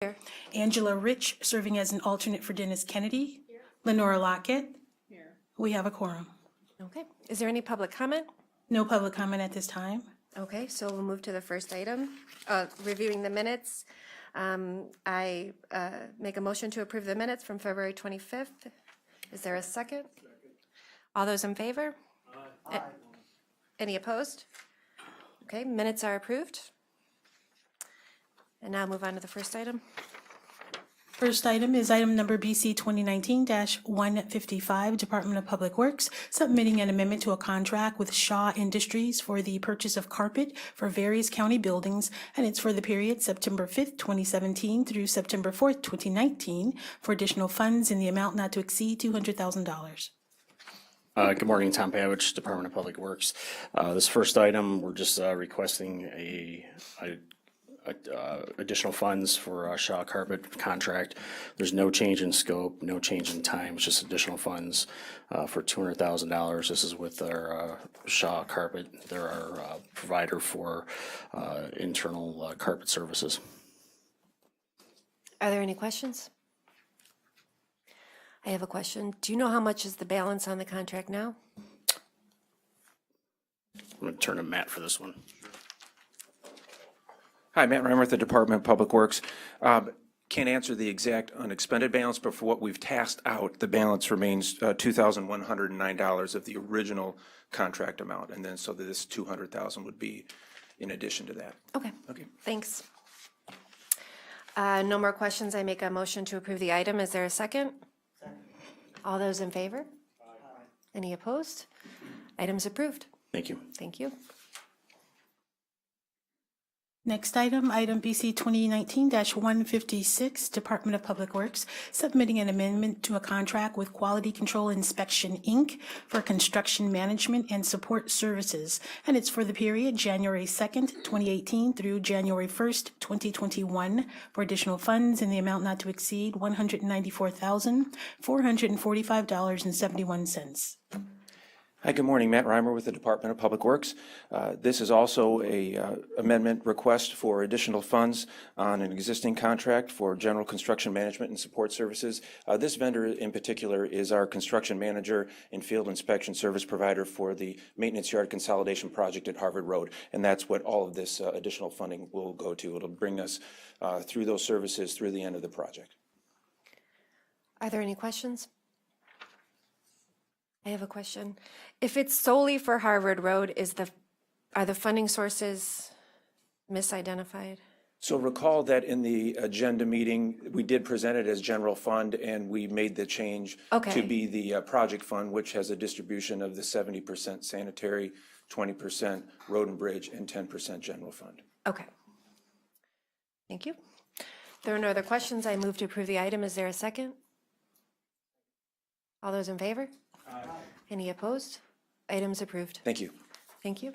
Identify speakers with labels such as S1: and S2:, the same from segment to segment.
S1: Here.
S2: Angela Rich, serving as an alternate for Dennis Kennedy. Here. Lenora Lockett.
S3: Here.
S2: We have a quorum.
S1: Okay. Is there any public comment?
S2: No public comment at this time.
S1: Okay, so we'll move to the first item, reviewing the minutes. I make a motion to approve the minutes from February 25th. Is there a second? All those in favor? Aye. Any opposed? Okay, minutes are approved. And now move on to the first item.
S2: First item is item number BC 2019-155, Department of Public Works, submitting an amendment to a contract with Shaw Industries for the purchase of carpet for various county buildings, and it's for the period September 5th, 2017 through September 4th, 2019, for additional funds in the amount not to exceed $200,000.
S4: Good morning, Tom Pavich, Department of Public Works. This first item, we're just requesting additional funds for Shaw Carpet contract. There's no change in scope, no change in time. It's just additional funds for $200,000. This is with our Shaw Carpet. They're our provider for internal carpet services.
S1: Are there any questions? I have a question. Do you know how much is the balance on the contract now?
S4: I'm going to turn to Matt for this one.
S5: Hi, Matt Reimer with the Department of Public Works. Can't answer the exact unexpended balance, but for what we've tasked out, the balance remains $2,109 of the original contract amount. And then so that this $200,000 would be in addition to that.
S1: Okay.
S5: Okay.
S1: Thanks. No more questions. I make a motion to approve the item. Is there a second? Second. All those in favor? Aye. Any opposed? Item's approved.
S4: Thank you.
S1: Thank you.
S2: Next item, item BC 2019-156, Department of Public Works, submitting an amendment to a contract with Quality Control Inspection, Inc. for construction management and support services, and it's for the period January 2nd, 2018 through January 1st, 2021, for additional funds in the amount not to exceed $194,445.71.
S5: Hi, good morning. Matt Reimer with the Department of Public Works. This is also a amendment request for additional funds on an existing contract for general construction management and support services. This vendor in particular is our construction manager and field inspection service provider for the maintenance yard consolidation project at Harvard Road. And that's what all of this additional funding will go to. It'll bring us through those services through the end of the project.
S1: Are there any questions? I have a question. If it's solely for Harvard Road, are the funding sources misidentified?
S5: So recall that in the agenda meeting, we did present it as general fund, and we made the change to be the project fund, which has a distribution of the 70% sanitary, 20% road and bridge, and 10% general fund.
S1: Okay. Thank you. If there are no other questions, I move to approve the item. Is there a second? All those in favor? Aye. Any opposed? Item's approved.
S5: Thank you.
S2: Thank you.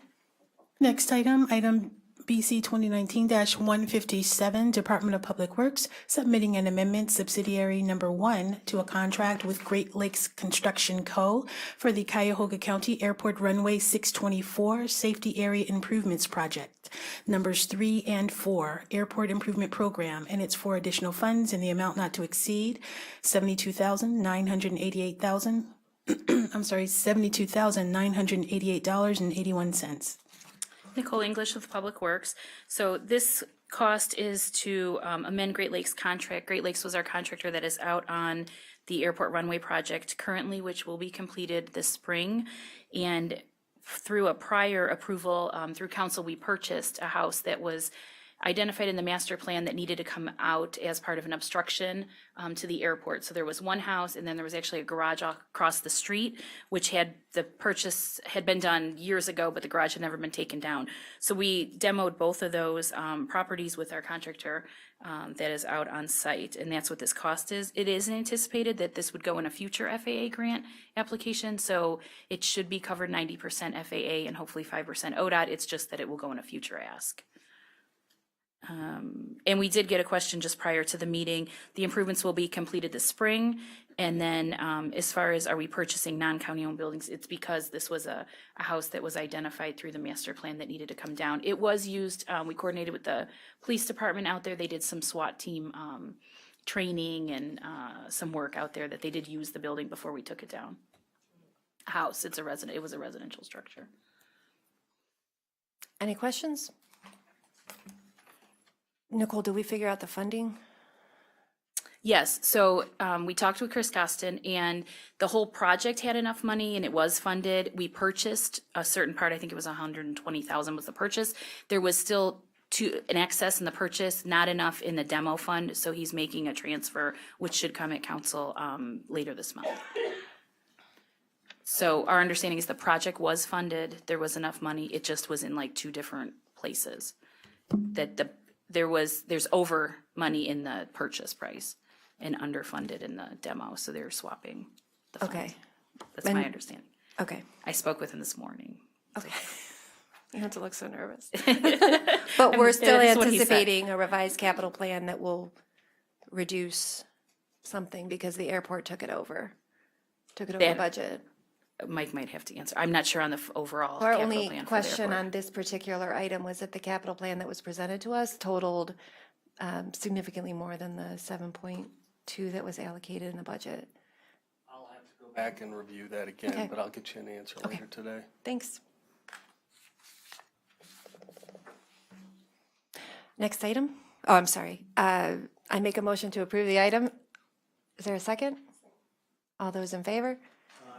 S2: Next item, item BC 2019-157, Department of Public Works, submitting an amendment subsidiary number 1 to a contract with Great Lakes Construction Co. for the Cuyahoga County Airport Runway 624 Safety Area Improvements Project, numbers 3 and 4, Airport Improvement Program, and it's for additional funds in the amount not to exceed $72,988.81.
S3: Nicole English with Public Works. So this cost is to amend Great Lakes contract. Great Lakes was our contractor that is out on the airport runway project currently, which will be completed this spring. And through a prior approval through council, we purchased a house that was identified in the master plan that needed to come out as part of an obstruction to the airport. So there was one house, and then there was actually a garage across the street, which had the purchase had been done years ago, but the garage had never been taken down. So we demoed both of those properties with our contractor that is out on site, and that's what this cost is. It is anticipated that this would go in a future FAA grant application, so it should be covered 90% FAA and hopefully 5% ODOT. It's just that it will go in a future ask. And we did get a question just prior to the meeting. The improvements will be completed this spring. And then as far as are we purchasing non-county owned buildings, it's because this was a house that was identified through the master plan that needed to come down. It was used, we coordinated with the police department out there. They did some SWAT team training and some work out there that they did use the building before we took it down. House, it was a residential structure.
S1: Any questions? Nicole, did we figure out the funding?
S3: Yes, so we talked with Chris Costin, and the whole project had enough money, and it was funded. We purchased a certain part, I think it was 120,000 was the purchase. There was still an excess in the purchase, not enough in the demo fund, so he's making a transfer, which should come at council later this month. So our understanding is the project was funded, there was enough money, it just was in like two different places. There's over money in the purchase price and underfunded in the demo, so they're swapping the funds.
S1: Okay,
S3: That's my understanding.
S1: okay,
S3: I spoke with him this morning.
S1: okay. You have to look so nervous. But we're still
S3: That's what he said.
S1: anticipating a revised capital plan that will reduce something because the airport took it over
S3: They-
S1: budget.
S3: Mike might have to answer. I'm not sure on the overall
S1: Our
S3: capital
S1: only
S3: plan for the
S1: question
S3: airport.
S1: on this particular item was that the capital plan that was presented to us totaled significantly more than the 7.2 that was allocated in the budget.
S6: I'll have to go back and review that again,
S1: Okay.
S6: but I'll get you an answer later today.
S1: Thanks. Next item. Oh, I'm sorry. I make a motion to approve the item. Is there a second? All those in favor?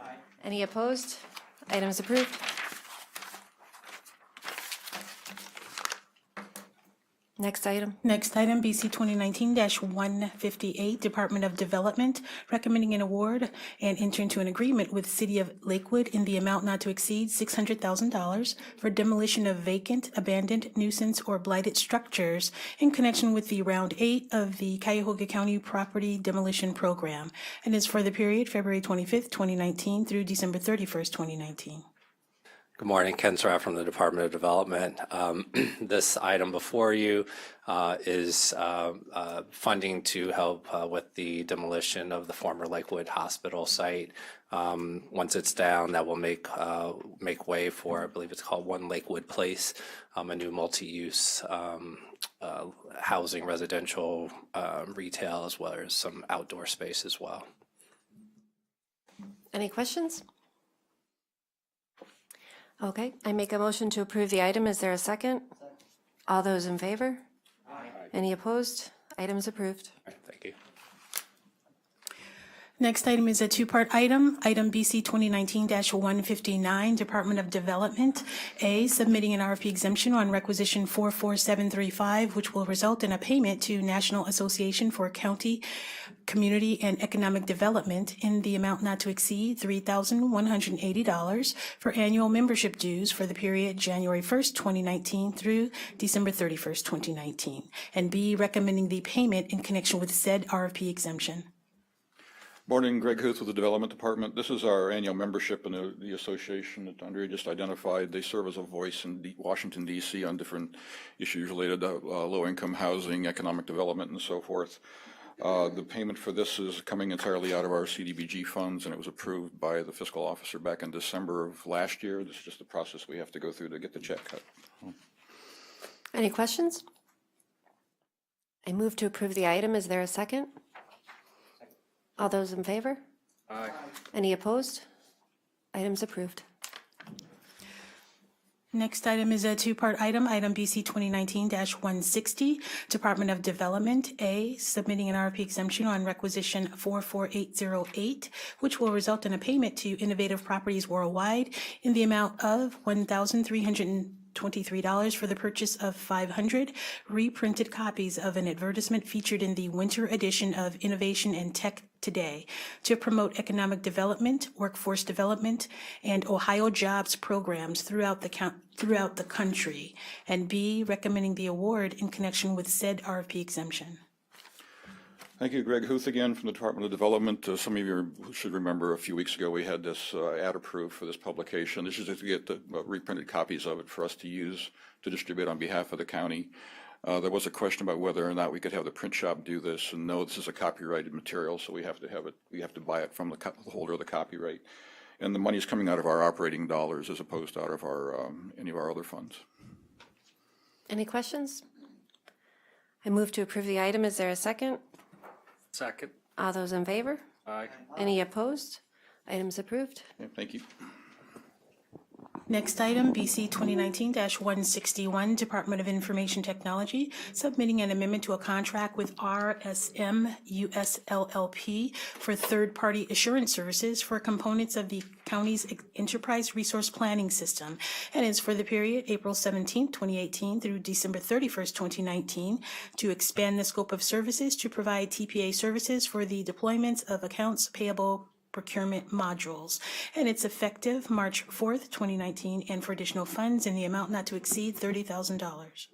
S1: Aye. Any opposed? Item is approved. Next item.
S2: Next item, BC 2019-158, Department of Development, recommending an award and enter into an agreement with City of Lakewood in the amount not to exceed $600,000 for demolition of vacant, abandoned, nuisance, or blighted structures in connection with the Round 8 of the Cuyahoga County Property Demolition Program, and is for the period February 25th, 2019 through December 31st, 2019.
S7: Good morning, Ken Surratt from the Department of Development. This item before you is funding to help with the demolition of the former Lakewood Hospital site. Once it's down, that will make way for, I believe it's called One Lakewood Place, a new multi-use housing, residential, retail, as well as some outdoor space as well.
S1: Any questions? Okay, I make a motion to approve the item. Is there a second? All those in favor? Aye. Any opposed? Item is approved.
S7: Thank you.
S2: Next item is a two-part item. Item BC 2019-159, Department of Development. A, submitting an RFP exemption on requisition 44735, which will result in a payment to National Association for County, Community, and Economic Development in the amount not to exceed $3,180 for annual membership dues for the period January 1st, 2019 through December 31st, 2019. And B, recommending the payment in connection with said RFP exemption.
S8: Morning, Greg Huth with the Development Department. This is our annual membership in the association that Andrea just identified. They serve as a voice in Washington, D.C. on different issues related to low-income housing, economic development, and so forth. The payment for this is coming entirely out of our CDBG funds, and it was approved by the fiscal officer back in December of last year. This is just the process we have to go through to get the check cut.
S1: Any questions? I move to approve the item. Is there a second? All those in favor?
S6: Aye.
S1: Any opposed? Item's approved.
S2: Next item is a two-part item, item BC 2019-160, Department of Development. A, submitting an RFP exemption on requisition 44808, which will result in a payment to Innovative Properties Worldwide in the amount of $1,323 for the purchase of 500 reprinted copies of an advertisement featured in the winter edition of Innovation and Tech Today to promote economic development, workforce development, and Ohio jobs programs throughout the country. And B, recommending the award in connection with said RFP exemption.
S8: Thank you, Greg Huth again from the Department of Development. Some of you should remember a few weeks ago we had this ad approved for this publication. This is to get the reprinted copies of it for us to use to distribute on behalf of the county. There was a question about whether or not we could have the print shop do this, and no, this is a copyrighted material, so we have to have it, we have to buy it from the holder of the copyright. And the money's coming out of our operating dollars as opposed to out of our, any of our other funds.
S1: Any questions? I move to approve the item. Is there a second?
S6: Second.
S1: All those in favor?
S6: Aye.
S1: Any opposed? Item's approved.
S8: Okay, thank you.
S2: Next item, BC 2019-161, Department of Information Technology, submitting an amendment to a contract with RSM US LLP for third-party assurance services for components of the county's enterprise resource planning system, and is for the period April 17, 2018 through December 31st, 2019, to expand the scope of services to provide TPA services for the deployments of accounts payable procurement modules, and it's effective March 4th, 2019, and for additional funds in the amount not to exceed $30,000.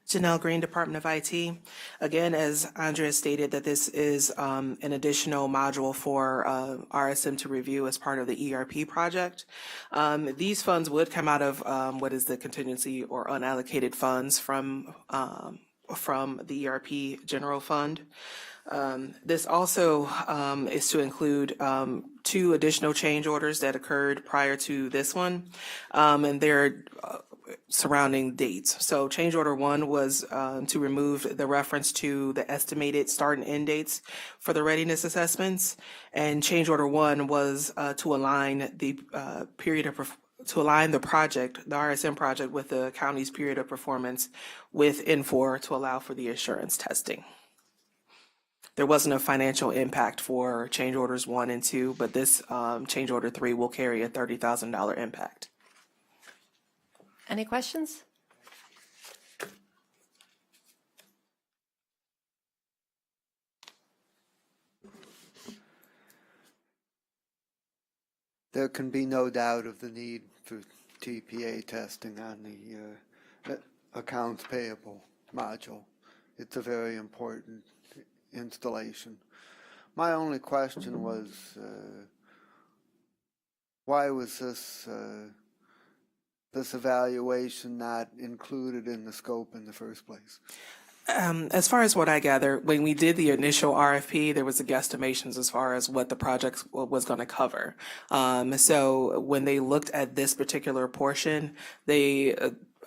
S9: Janelle Green, Department of IT. Again, as Andrea stated, that this is an additional module for RSM to review as part of the ERP project. These funds would come out of what is the contingency or unallocated funds from the ERP general fund. This also is to include 2 additional change orders that occurred prior to this one, and they're surrounding dates. So change order 1 was to remove the reference to the estimated start and end dates for the readiness assessments, and change order 1 was to align the to align the project, the RSM project, with the county's period of performance with Infor to allow for the assurance testing. There wasn't a financial impact for change orders 1 and 2, but this change order 3 will carry a $30,000 impact.
S1: Any questions?
S10: There can be no doubt of the need for TPA testing on the accounts payable module. It's a very important installation. My only question was, why was this evaluation not included in the scope in the first place?
S9: As far as what I gather, when we did the initial RFP, there was a guesstimations as far as what the project was going to cover. So when they looked at this particular portion, they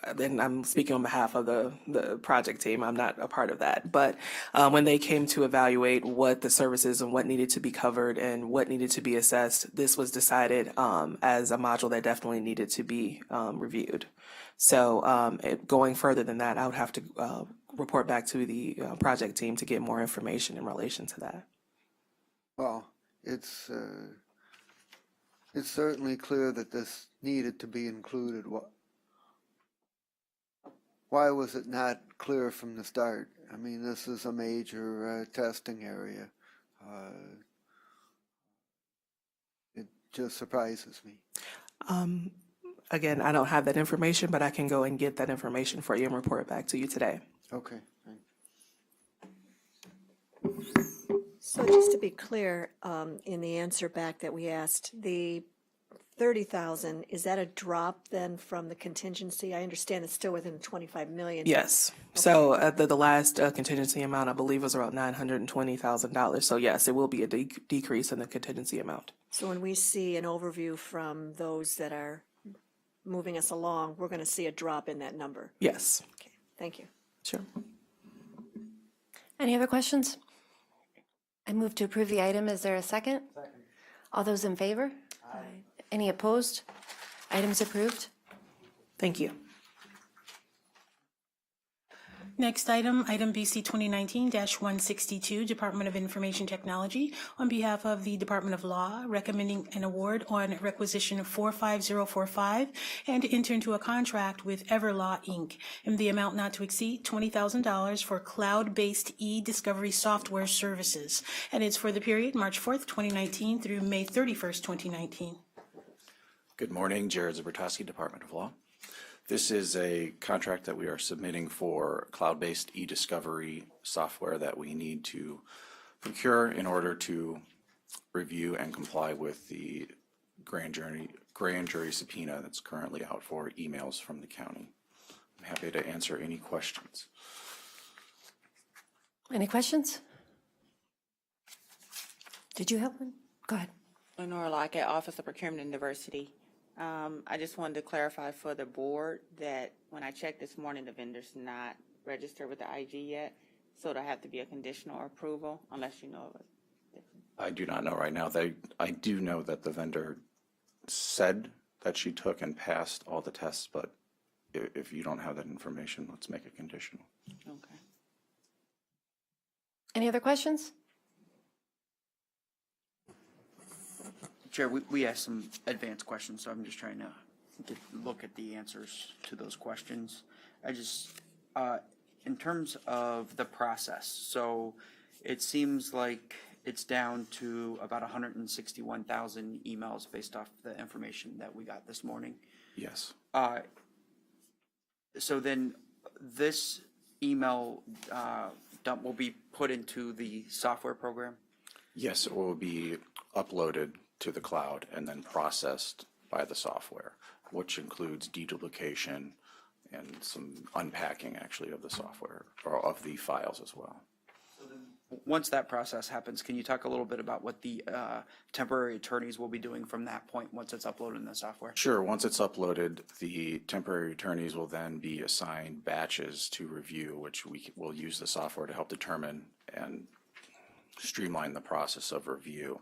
S9: and I'm speaking on behalf of the project team, I'm not a part of that, but when they came to evaluate what the services and what needed to be covered and what needed to be assessed, this was decided as a module that definitely needed to be reviewed. So going further than that, I would have to report back to the project team to get more information in relation to that.
S10: Well, it's certainly clear that this needed to be included. Why was it not clear from the start? I mean, this is a major testing area. It just surprises me.
S9: Again, I don't have that information, but I can go and get that information for you and report back to you today.
S10: Okay, thanks.
S11: So just to be clear, in the answer back that we asked, the 30,000, is that a drop then from the contingency? I understand it's still within 25 million.
S9: Yes. So the last contingency amount, I believe, was around $920,000. So yes, it will be a decrease in the contingency amount.
S11: So when we see an overview from those that are moving us along, we're going to see a drop in that number.
S9: Yes.
S11: Okay, thank you.
S9: Sure.
S1: Any other questions? I move to approve the item. Is there a second? Second. All those in favor? Aye. Any opposed? Item's approved.
S9: Thank you.
S2: Next item, item BC 2019-162, Department of Information Technology, on behalf of the Department of Law, recommending an award on requisition 45045 and to enter into a contract with Everlaw, Inc. in the amount not to exceed $20,000 for cloud-based e-discovery software services. And it's for the period March 4th, 2019 through May 31st, 2019.
S12: Good morning, Jared Zabertowski, Department of Law. This is a contract that we are submitting for cloud-based e-discovery software that we need to procure in order to review and comply with the grand jury subpoena that's currently out for emails from the county. I'm happy to answer any questions.
S1: Any questions? Did you have one? Go ahead.
S13: Lenora Lockett, Office of Procurement and Diversity. I just wanted to clarify for the board that when I checked this morning, the vendor's not registered with the IG yet, so it'll have to be a conditional approval unless you know of it.
S12: I do not know right now. I do know that the vendor said that she took and passed all the tests, but if you don't have that information, let's make it conditional.
S13: Okay.
S1: Any other questions?
S14: Chair, we asked some advanced questions, so I'm just trying to look at the answers to those questions. I just, in terms of the process, so it seems like it's down to about 161,000 emails based off the information that we got this morning.
S12: Yes.
S14: So then this email dump will be put into the software program?
S12: Yes, it will be uploaded to the cloud and then processed by the software, which includes deduplication and some unpacking actually of the software or of the files as well.
S14: Once that process happens, can you talk a little bit about what the temporary attorneys will be doing from that point once it's uploaded in the software?
S12: Sure. Once it's uploaded, the temporary attorneys will then be assigned batches to review, which we will use the software to help determine and streamline the process of review.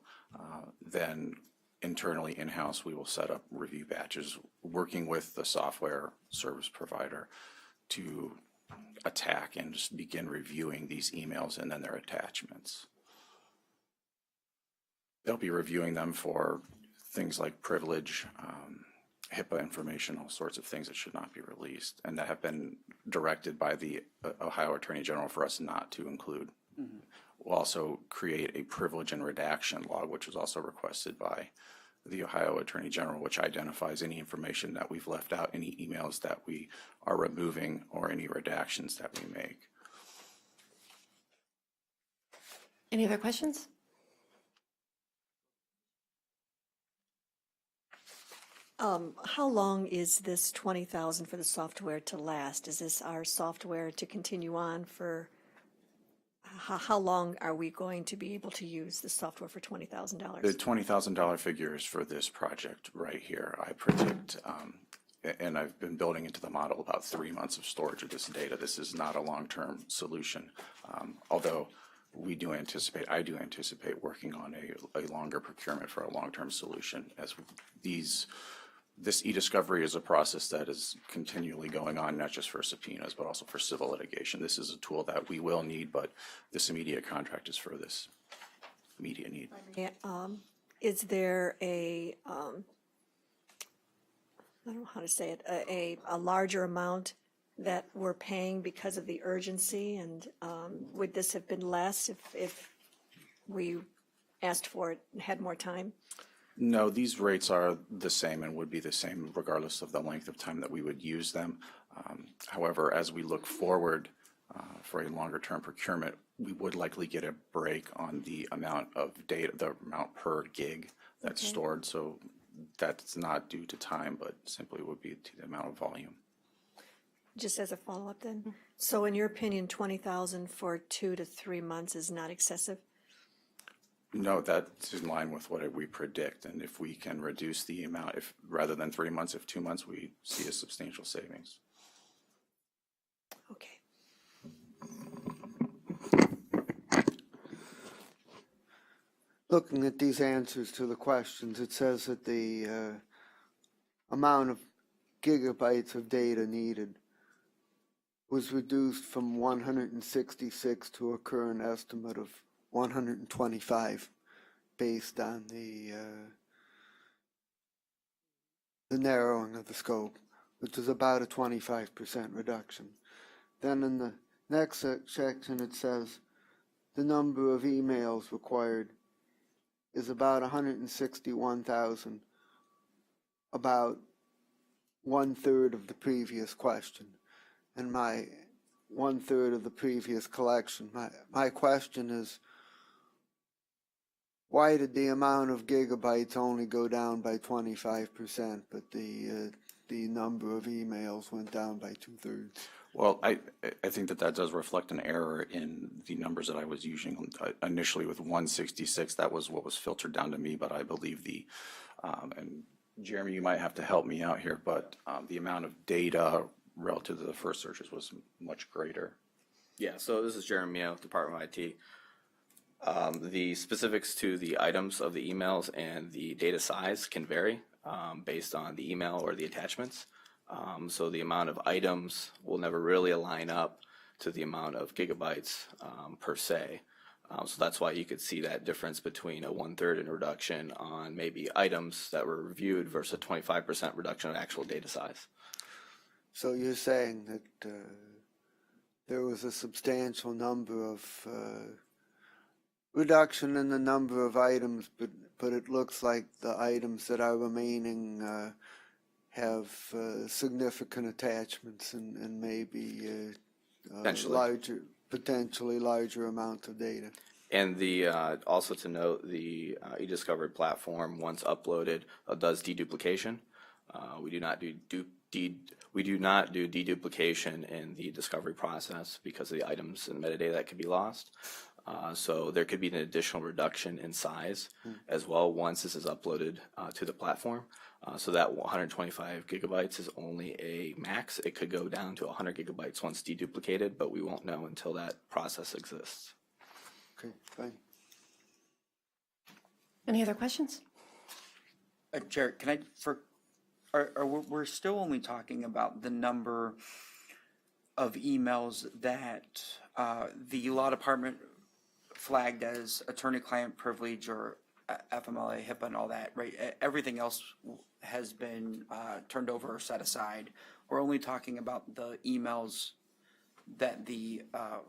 S12: Then internally in-house, we will set up review batches, working with the software service provider to attack and just begin reviewing these emails and then their attachments. They'll be reviewing them for things like privilege, HIPAA information, all sorts of things that should not be released, and that have been directed by the Ohio Attorney General for us not to include. Mm-hmm. We'll also create a privilege and redaction log, which was also requested by the Ohio Attorney General, which identifies any information that we've left out, any emails that we are removing, or any redactions that we make.
S1: Any other questions?
S11: How long is this 20,000 for the software to last? Is this our software to continue on for? How long are we going to be able to use the software for $20,000?
S12: The $20,000 figure is for this project right here. I predict, and I've been building into the model about 3 months of storage of this data. This is not a long-term solution, although I do anticipate working on a longer procurement for a long-term solution, as this e-discovery is a process that is continually going on, not just for subpoenas, but also for civil litigation. This is a tool that we will need, but this immediate contract is for this immediate need.
S11: Is there I don't know how to say it, a larger amount that we're paying because of the urgency? And would this have been less if we asked for it and had more time?
S12: No, these rates are the same and would be the same regardless of the length of time that we would use them. However, as we look forward for a longer term procurement, we would likely get a break on the amount of data, the amount per gig that's stored. So that's not due to time, but simply would be to the amount of volume.
S11: Just as a follow-up then, so in your opinion, 20,000 for 2 to 3 months is not excessive?
S12: No, that's in line with what we predict, and if we can reduce the amount, if rather than 3 months, if 2 months, we see a substantial savings.
S11: Okay.
S10: Looking at these answers to the questions, it says that the amount of gigabytes of data needed was reduced from 166 to a current estimate of 125 based on the narrowing of the scope, which is about a 25% reduction. Then in the next section it says the number of emails required is about 161,000, about 1/3 of the previous question, and my 1/3 of the previous collection. My question is, why did the amount of gigabytes only go down by 25%, but the number of emails went down by 2/3?
S12: Well, I think that does reflect an error in the numbers that I was using initially with 166. That was what was filtered down to me, but I believe and Jeremy, you might have to help me out here, but the amount of data relative to the first searches was much greater.
S15: Yeah, so this is Jeremy, Department of IT. The specifics to the items of the emails and the data size can vary based on the email or the attachments. So the amount of items will never really align up to the amount of gigabytes per se. So that's why you could see that difference between a 1/3 in reduction on maybe items that were reviewed versus a 25% reduction of actual data size.
S10: So you're saying that there was a substantial number of reduction in the number of items, but it looks like the items that are remaining have significant attachments and maybe potentially larger amounts of data.
S15: And the also to note, the eDiscovery platform, once uploaded, does deduplication. We do not do deduplication in the discovery process because of the items and metadata that could be lost. So there could be an additional reduction in size as well once this is uploaded to the platform. So that 125 gigabytes is only a max. It could go down to 100 gigabytes once deduplicated, but we won't know until that process exists.
S10: Okay, fine.
S1: Any other questions?
S14: Jared, can I, we're still only talking about the number of emails that the law department flagged as attorney-client privilege or FMLA, HIPAA, and all that, right? Everything else has been turned over or set aside. We're only talking about the emails that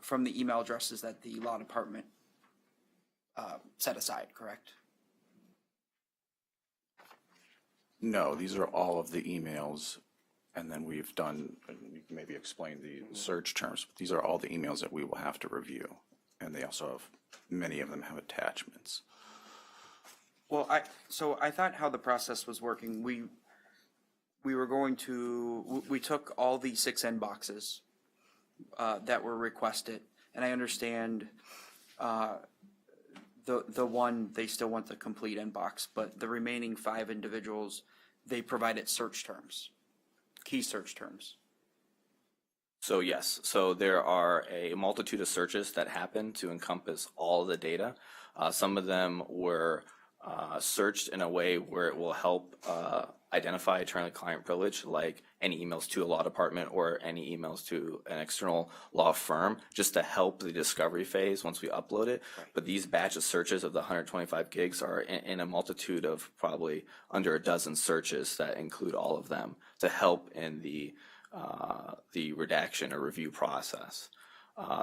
S14: from the email addresses that the law department set aside, correct?
S12: No, these are all of the emails, and then we've done, you can maybe explain the search terms, but these are all the emails that we will have to review, and they also have, many of them have attachments.
S14: Well, so I thought how the process was working, we took all the 6 inboxes that were requested, and I understand the one, they still want the complete inbox, but the remaining 5 individuals, they provided search terms, key search terms.
S15: So yes, so there are a multitude of searches that happen to encompass all of the data. Some of them were searched in a way where it will help identify attorney-client privilege, like any emails to a law department or any emails to an external law firm, just to help the discovery phase once we upload it. Right. But these batch of searches of the 125 gigs are in a multitude of probably under a dozen searches that include all of them to help in the redaction or review process.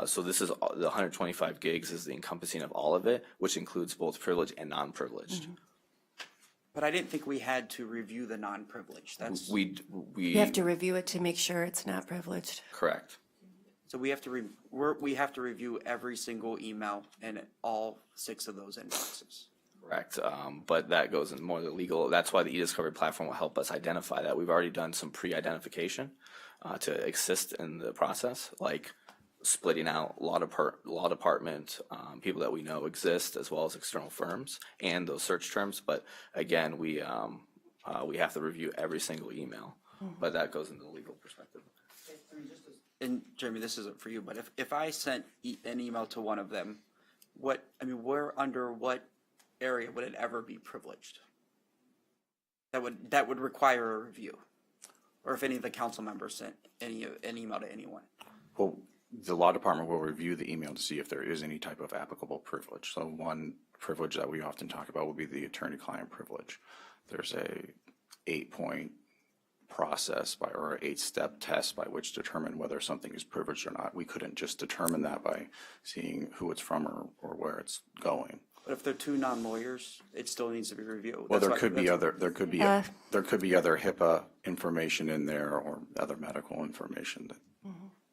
S15: So this is the 125 gigs is the encompassing of all of it, which includes both privileged and non-privileged.
S14: Mm-hmm. But I didn't think we had to review the non-privileged. That's
S15: we
S1: You have to review it to make sure it's not privileged.
S15: Correct.
S14: So we have to review every single email in all 6 of those inboxes.
S15: Correct. But that goes in more the legal. That's why the eDiscovery platform will help us identify that. We've already done some pre-identification to assist in the process, like splitting out law department people that we know exist, as well as external firms and those search terms. But again, we have to review every single email. But that goes into the legal perspective.
S14: And Jeremy, this isn't for you, but if I sent an email to one of them, where under what area would it ever be privileged? That would require a review, or if any of the council members sent an email to anyone.
S12: Well, the law department will review the email to see if there is any type of applicable privilege. So one privilege that we often talk about will be the attorney-client privilege. There's a 8-point process or an 8-step test by which to determine whether something is privileged or not. We couldn't just determine that by seeing who it's from or where it's going.
S14: But if they're 2 non-lawyers, it still needs to be reviewed.
S12: Well, there could be other HIPAA information in there or other medical information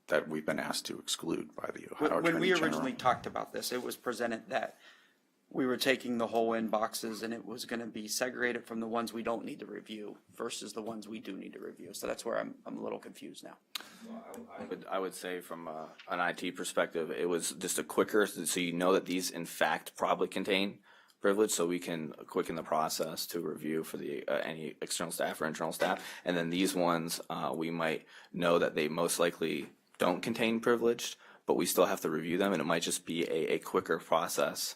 S12: that we've been asked to exclude by the Ohio Attorney General.
S14: When we originally talked about this, it was presented that we were taking the whole inboxes and it was going to be segregated from the ones we don't need to review versus the ones we do need to review. So that's where I'm a little confused now.
S15: I would say from an IT perspective, it was just a quicker, so you know that these in fact probably contain privilege, so we can quicken the process to review for the any external staff or internal staff. And then these ones, we might know that they most likely don't contain privileged, but we still have to review them, and it might just be a quicker process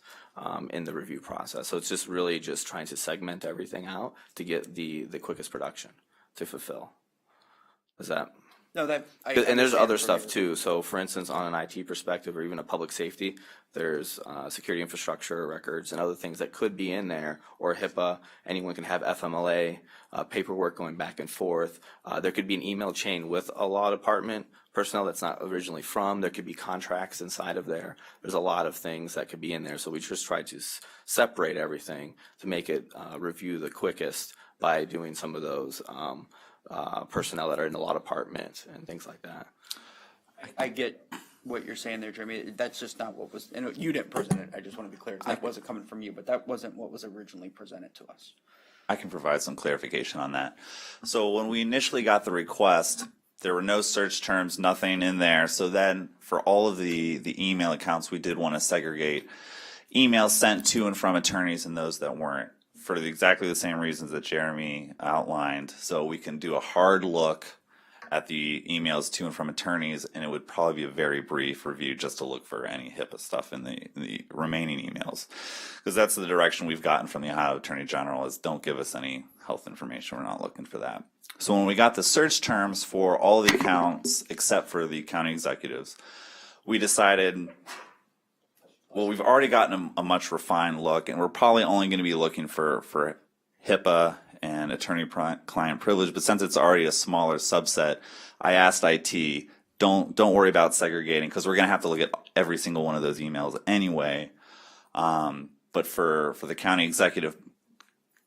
S15: in the review process. So it's just really just trying to segment everything out to get the quickest production to fulfill. Is that?
S14: No, that.
S15: And there's other stuff too. So for instance, on an IT perspective or even a public safety, there's security infrastructure records and other things that could be in there, or HIPAA. Anyone can have FMLA, paperwork going back and forth. There could be an email chain with a law department personnel that's not originally from. There could be contracts inside of there. There's a lot of things that could be in there. So we just try to separate everything to make it review the quickest by doing some of those personnel that are in the law department and things like that.
S14: I get what you're saying there, Jeremy. That's just not what was, and you didn't present it. I just want to be clear. 'Cause that wasn't coming from you, but that wasn't what was originally presented to us.
S16: I can provide some clarification on that. So when we initially got the request, there were no search terms, nothing in there. So then for all of the email accounts, we did want to segregate emails sent to and from attorneys and those that weren't, for exactly the same reasons that Jeremy outlined. So we can do a hard look at the emails to and from attorneys, and it would probably be a very brief review just to look for any HIPAA stuff in the remaining emails. Because that's the direction we've gotten from the Ohio Attorney General, is don't give us any health information. We're not looking for that. So when we got the search terms for all the accounts except for the county executives, we decided, well, we've already gotten a much refined look, and we're probably only going to be looking for HIPAA and attorney-client privilege. But since it's already a smaller subset, I asked IT, don't worry about segregating, because we're going to have to look at every single one of those emails anyway. But for the county executive,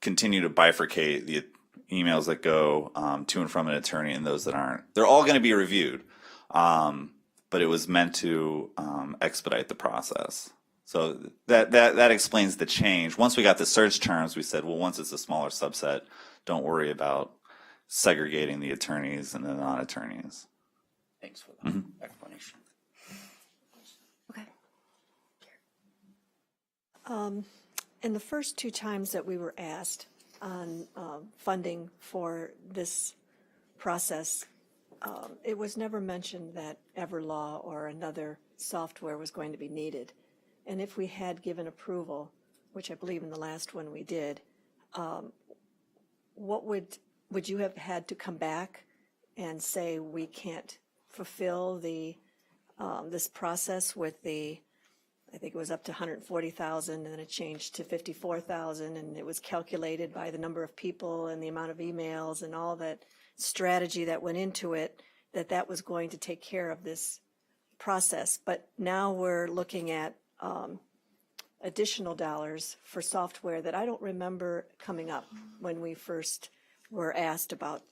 S16: continue to bifurcate the emails that go to and from an attorney and those that aren't. They're all going to be reviewed. But it was meant to expedite the process. So that explains the change. Once we got the search terms, we said, well, once it's a smaller subset, don't worry about segregating the attorneys and the non-attorneys.
S14: Thanks for the explanation.
S1: Okay.
S11: In the first two times that we were asked on funding for this process, it was never mentioned that Everlaw or another software was going to be needed. And if we had given approval, which I believe in the last one we did, what would you have had to come back and say we can't fulfill the this process with the, I think it was up to 140,000, and then it changed to 54,000, and it was calculated by the number of people and the amount of emails and all that strategy that went into it, that was going to take care of this process. But now we're looking at additional dollars for software that I don't remember coming up when we first were asked about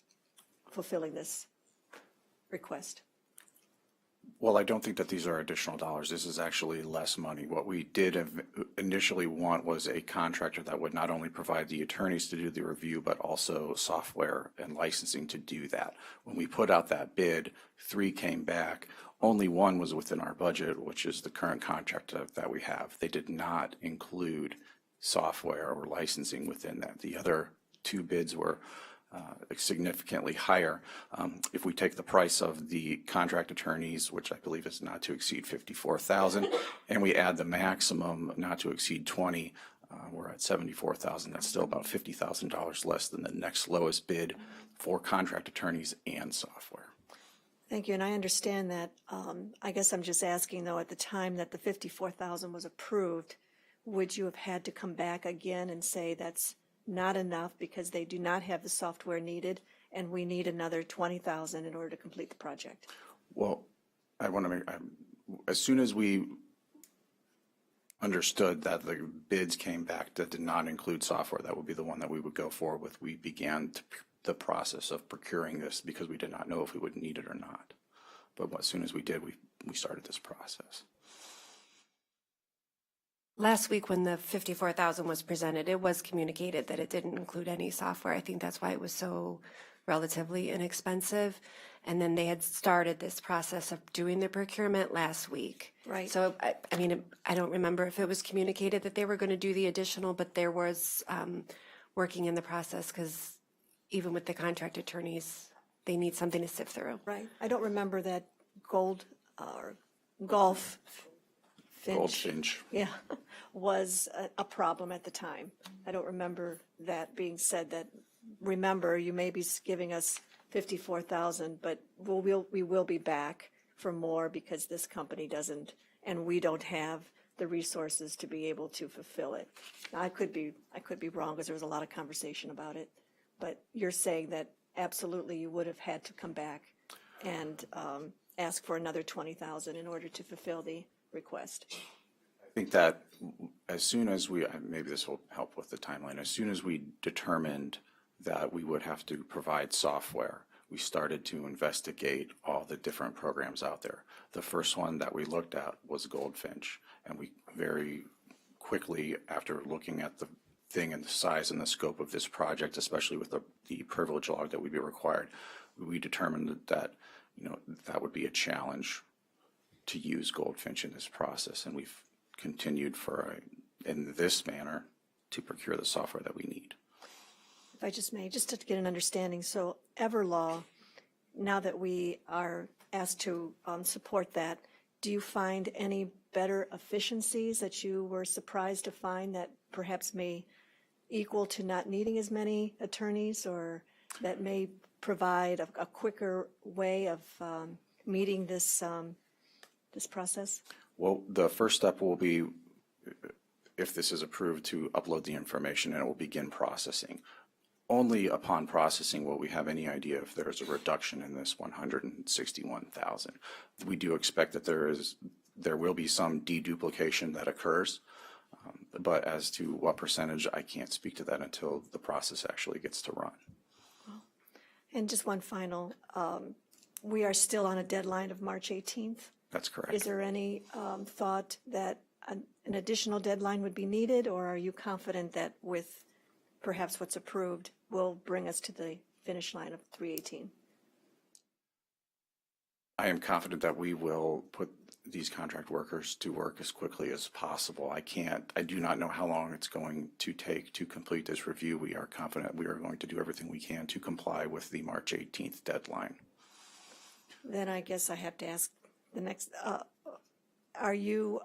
S11: fulfilling this request.
S4: Well, I don't think that these are additional dollars. This is actually less money. What we did initially want was a contractor that would not only provide the attorneys to do the review, but also software and licensing to do that. When we put out that bid, 3 came back. Only 1 was within our budget, which is the current contract that we have. They did not include software or licensing within that. The other 2 bids were significantly higher. If we take the price of the contract attorneys, which I believe is not to exceed $54,000, and we add the maximum not to exceed 20, we're at $74,000. That's still about $50,000 less than the next lowest bid for contract attorneys and software.
S11: Thank you, and I understand that. I guess I'm just asking, though, at the time that the 54,000 was approved, would you have had to come back again and say that's not enough because they do not have the software needed, and we need another 20,000 in order to complete the project?
S4: Well, I want to make, as soon as we understood that the bids came back that did not include software, that would be the one that we would go forward with. We began the process of procuring this because we did not know if we would need it or not. But as soon as we did, we started this process.
S1: last week when the 54,000 was presented, it was communicated that it didn't include any software. I think that's why it was so relatively inexpensive. And then they had started this process of doing the procurement last week.
S11: Right.
S1: So, I mean, I don't remember if it was communicated that they were going to do the additional, but there was working in the process because even with the contract attorneys, they need something to sift through.
S11: Right. I don't remember that gold or golf finch.
S12: Goldfinch.
S11: Yeah, was a problem at the time. I don't remember that being said that, remember, you may be giving us 54,000, but we will be back for more because this company doesn't, and we don't have the resources to be able to fulfill it. Now, I could be wrong because there was a lot of conversation about it, but you're saying that absolutely you would have had to come back and ask for another 20,000 in order to fulfill the request.
S12: I think that as soon as we, maybe this will help with the timeline, as soon as we determined that we would have to provide software, we started to investigate all the different programs out there. The first one that we looked at was Goldfinch, and we very quickly, after looking at the thing and the size and the scope of this project, especially with the privilege log that would be required, we determined that, you know, that would be a challenge to use Goldfinch in this process, and we've continued in this manner to procure the software that we need.
S11: If I just may, just to get an understanding, so Everlaw, now that we are asked to support that, do you find any better efficiencies that you were surprised to find that perhaps may equal to not needing as many attorneys, or that may provide a quicker way of meeting this this process?
S12: Well, the first step will be, if this is approved, to upload the information, and it will begin processing. Only upon processing will we have any idea if there is a reduction in this 161,000. We do expect that there will be some deduplication that occurs, but as to what percentage, I can't speak to that until the process actually gets to run.
S11: And just one final, we are still on a deadline of March 18th.
S12: That's correct.
S11: Is there any thought that an additional deadline would be needed, or are you confident that with perhaps what's approved will bring us to the finish line of 3/18?
S12: I am confident that we will put these contract workers to work as quickly as possible. I do not know how long it's going to take to complete this review. We are confident we are going to do everything we can to comply with the March 18th deadline.
S11: Then I guess I have to ask the next, are you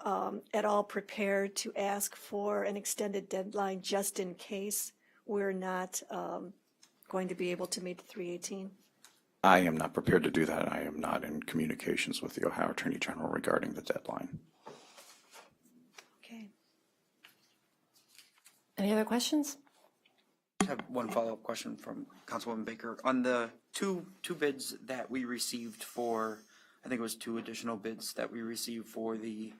S11: at all prepared to ask for an extended deadline just in case we're not going to be able to meet the 3/18?
S12: I am not prepared to do that. I am not in communications with the Ohio Attorney General regarding the deadline.
S11: Okay.
S1: Any other questions?
S14: I have one follow-up question from Councilwoman Baker. On the two bids that we received for, I think it was 2 additional bids that we received for the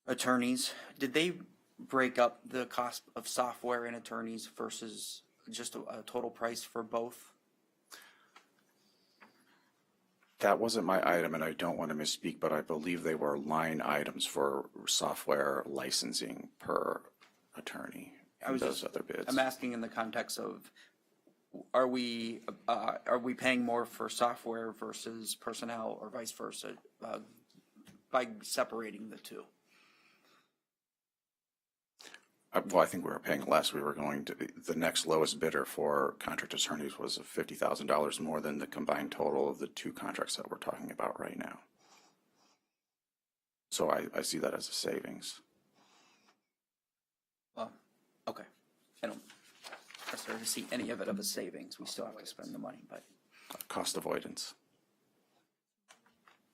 S14: attorneys, did they break up the cost of software and attorneys versus just a total price for both?
S12: That wasn't my item, and I don't want to misspeak, but I believe they were line items for software licensing per attorney and those other bids.
S14: I'm asking in the context of, are we paying more for software versus personnel, or vice versa, by separating the two?
S12: Well, I think we were paying less. We were going to, the next lowest bidder for contract attorneys was $50,000 more than the combined total of the 2 contracts that we're talking about right now. So I see that as a savings.
S14: Well, okay. I don't necessarily see any of it of a savings. We still have to spend the money, but.
S12: Cost avoidance.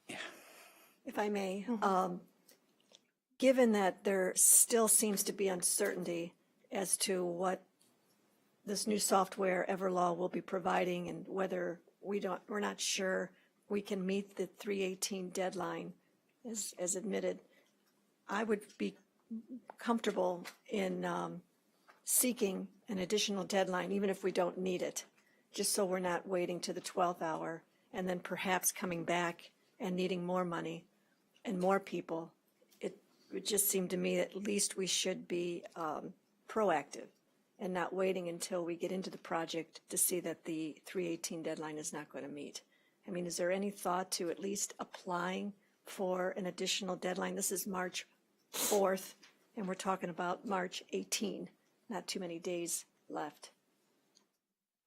S14: Yeah.
S11: If I may, given that there still seems to be uncertainty as to what this new software Everlaw will be providing, and whether we're not sure we can meet the 3/18 deadline as admitted, I would be comfortable in seeking an additional deadline, even if we don't need it, just so we're not waiting to the 12th hour and then perhaps coming back and needing more money and more people. it just seemed to me at least we should be proactive and not waiting until we get into the project to see that the 3/18 deadline is not going to meet. I mean, is there any thought to at least applying for an additional deadline? This is March 4th, and we're talking about March 18, not too many days left.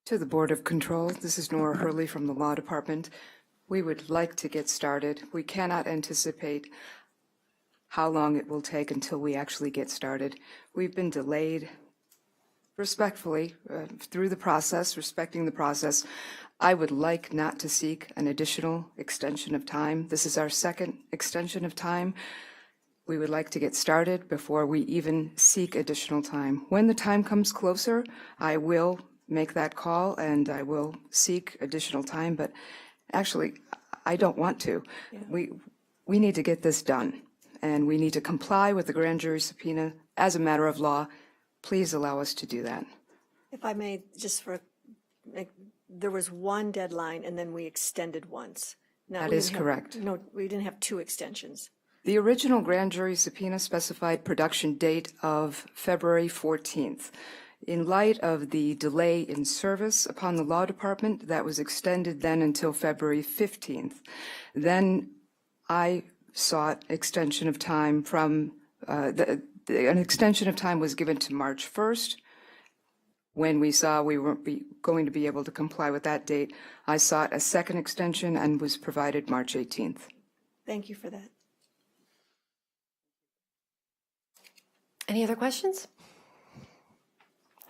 S17: To the Board of Control, this is Nora Hurley from the Law Department. We would like to get started. We cannot anticipate how long it will take until we actually get started. We've been delayed respectfully through the process, respecting the process. I would like not to seek an additional extension of time. This is our second extension of time. We would like to get started before we even seek additional time. When the time comes closer, I will make that call and I will seek additional time, but actually, I don't want to. We need to get this done, and we need to comply with the grand jury subpoena as a matter of law. Please allow us to do that.
S11: If I may, there was one deadline and then we extended once. Now,
S17: That
S11: we
S17: is
S11: didn't have-
S17: correct.
S11: No, we didn't have two extensions.
S17: The original grand jury subpoena specified production date of February 14th. In light of the delay in service upon the law department, that was extended then until February 15th. Then I sought extension of time from, an extension of time was given to March 1st. When we saw we weren't going to be able to comply with that date, I sought a second extension and was provided March 18th.
S11: Thank you for that.
S1: Any other questions?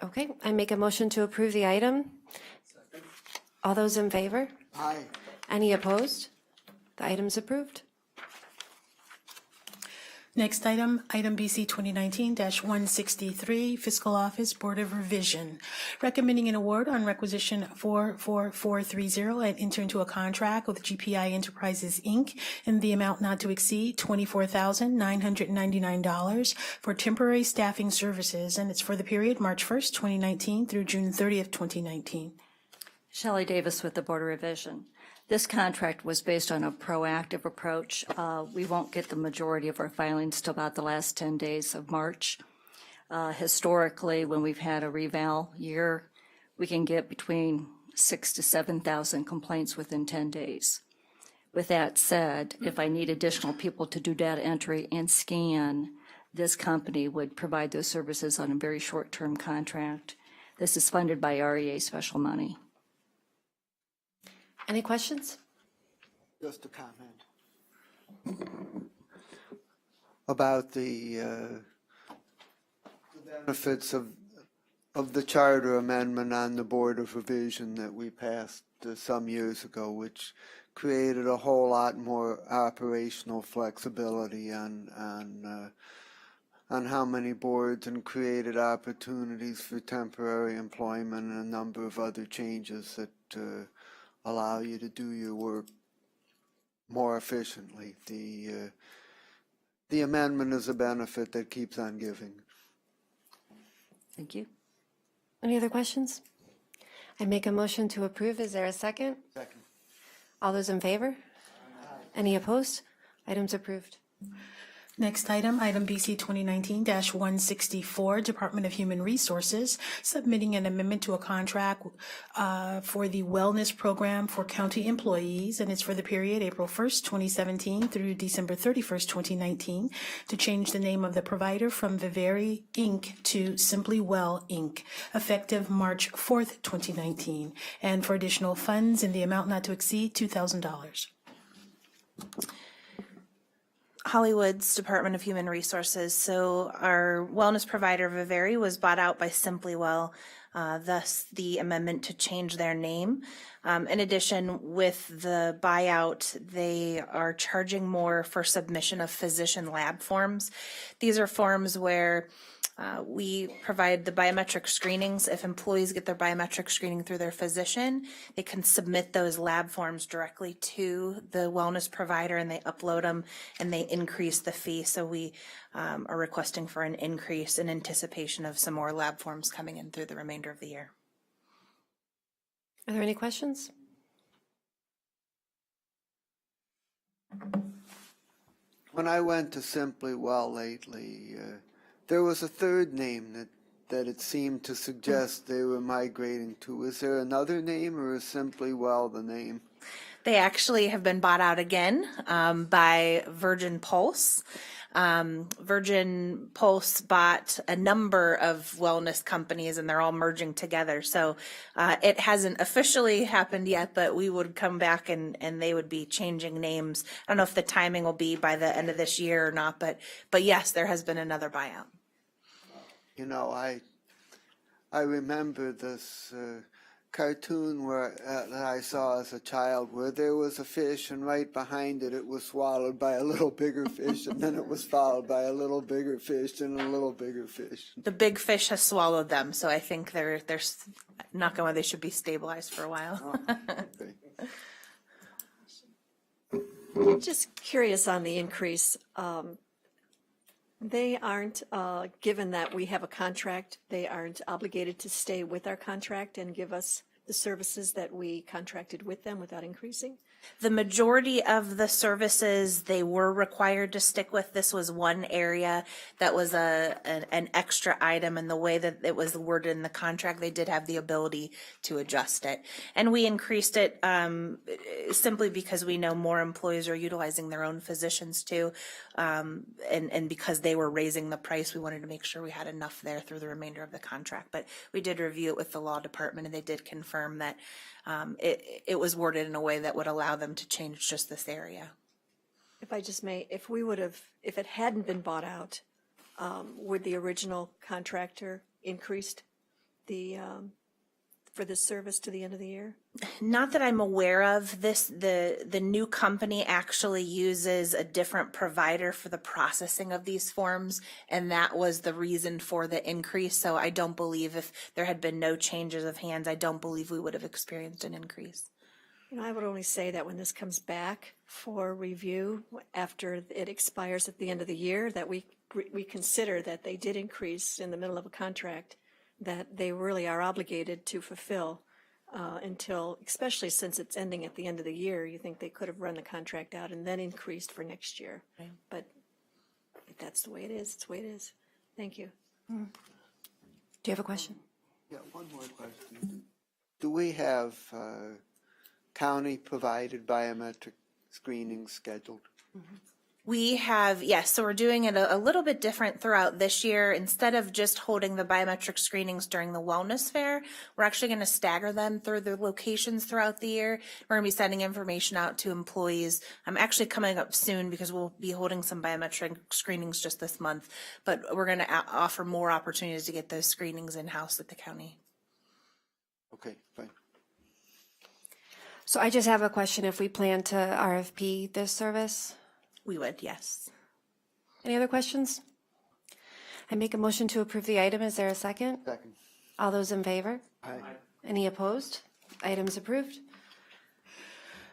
S1: Okay, I make a motion to approve the item. All those in favor?
S10: Aye.
S1: Any opposed? The item's approved.
S2: Next item, item BC 2019-163, Fiscal Office Board of Revision. Recommending an award on requisition 44430 and enter into a contract with GPI Enterprises, Inc. in the amount not to exceed $24,999 for temporary staffing services, and it's for the period March 1st, 2019 through June 30th, 2019.
S18: Shelley Davis with the Board of Revision. This contract was based on a proactive approach. We won't get the majority of our filings till about the last 10 days of March. Historically, when we've had a reval year, we can get between 6,000 to 7,000 complaints within 10 days. With that said, if I need additional people to do data entry and scan, this company would provide those services on a very short-term contract. This is funded by REA special money.
S1: Any questions?
S10: Just a comment about the benefits of the charter amendment on the Board of Revision that we passed some years ago, which created a whole lot more operational flexibility on how many boards and created opportunities for temporary employment and a number of other changes that allow you to do your work more efficiently. The amendment is a benefit that keeps on giving.
S18: Thank you.
S1: Any other questions? I make a motion to approve. Is there a second?
S10: Second.
S1: All those in favor? Any opposed? Item's approved.
S2: Next item, item BC 2019-164, Department of Human Resources, submitting an amendment to a contract for the wellness program for county employees, and it's for the period April 1st, 2017 through December 31st, 2019, to change the name of the provider from Viveri, Inc. to Simply Well, Inc., effective March 4th, 2019, and for additional funds in the amount not to exceed $2,000.
S19: Hollywood's Department of Human Resources. So our wellness provider, Viveri, was bought out by Simply Well, thus the amendment to change their name. In addition, with the buyout, they are charging more for submission of physician lab forms. These are forms where we provide the biometric screenings. If employees get their biometric screening through their physician, they can submit those lab forms directly to the wellness provider and they upload them and they increase the fee. So we are requesting for an increase in anticipation of some more lab forms coming in through the remainder of the year.
S1: Are there any questions?
S10: When I went to Simply Well lately, there was a third name that it seemed to suggest they were migrating to. Is there another name, or is Simply Well the name?
S19: They actually have been bought out again by Virgin Pulse. Virgin Pulse bought a number of wellness companies and they're all merging together. So it hasn't officially happened yet, but we would come back and they would be changing names. I don't know if the timing will be by the end of this year or not, but yes, there has been another buyout.
S10: You know, I remember this cartoon that I saw as a child where there was a fish and right behind it, it was swallowed by a little bigger fish, and then it was followed by a little bigger fish and a little bigger fish.
S19: The big fish has swallowed them, so I think they're not going. They should be stabilized for a while.
S11: Just curious on the increase. They aren't, given that we have a contract, they aren't obligated to stay with our contract and give us the services that we contracted with them without increasing?
S19: The majority of the services they were required to stick with. This was one area that was an extra item, and the way that it was worded in the contract, they did have the ability to adjust it. And we increased it simply because we know more employees are utilizing their own physicians too. And because they were raising the price, we wanted to make sure we had enough there through the remainder of the contract. But we did review it with the law department, and they did confirm that it was worded in a way that would allow them to change just this area.
S11: If I just may, if it hadn't been bought out, would the original contractor increased for this service to the end of the year?
S19: Not that I'm aware of. The new company actually uses a different provider for the processing of these forms, and that was the reason for the increase. So I don't believe, if there had been no changes of hands, I don't believe we would have experienced an increase.
S11: You know, I would only say that when this comes back for review after it expires at the end of the year, that we consider that they did increase in the middle of a contract, that they really are obligated to fulfill until, especially since it's ending at the end of the year. You think they could have run the contract out and then increased for next year.
S19: Right.
S11: But if that's the way it is, it's the way it is. Thank you.
S1: Do you have a question?
S10: Yeah, one more question. Do we have county-provided biometric screening scheduled?
S19: We have, yes, so we're doing it a little bit different throughout this year. Instead of just holding the biometric screenings during the wellness fair, we're actually going to stagger them through the locations throughout the year. We're going to be sending information out to employees. I'm actually coming up soon because we'll be holding some biometric screenings just this month, but we're going to offer more opportunities to get those screenings in-house at the county.
S10: Okay, fine.
S1: So I just have a question. If we plan to RFP this service?
S19: We would, yes.
S1: Any other questions? I make a motion to approve the item. Is there a second?
S10: Second.
S1: All those in favor?
S10: Aye.
S1: Any opposed? Item's approved.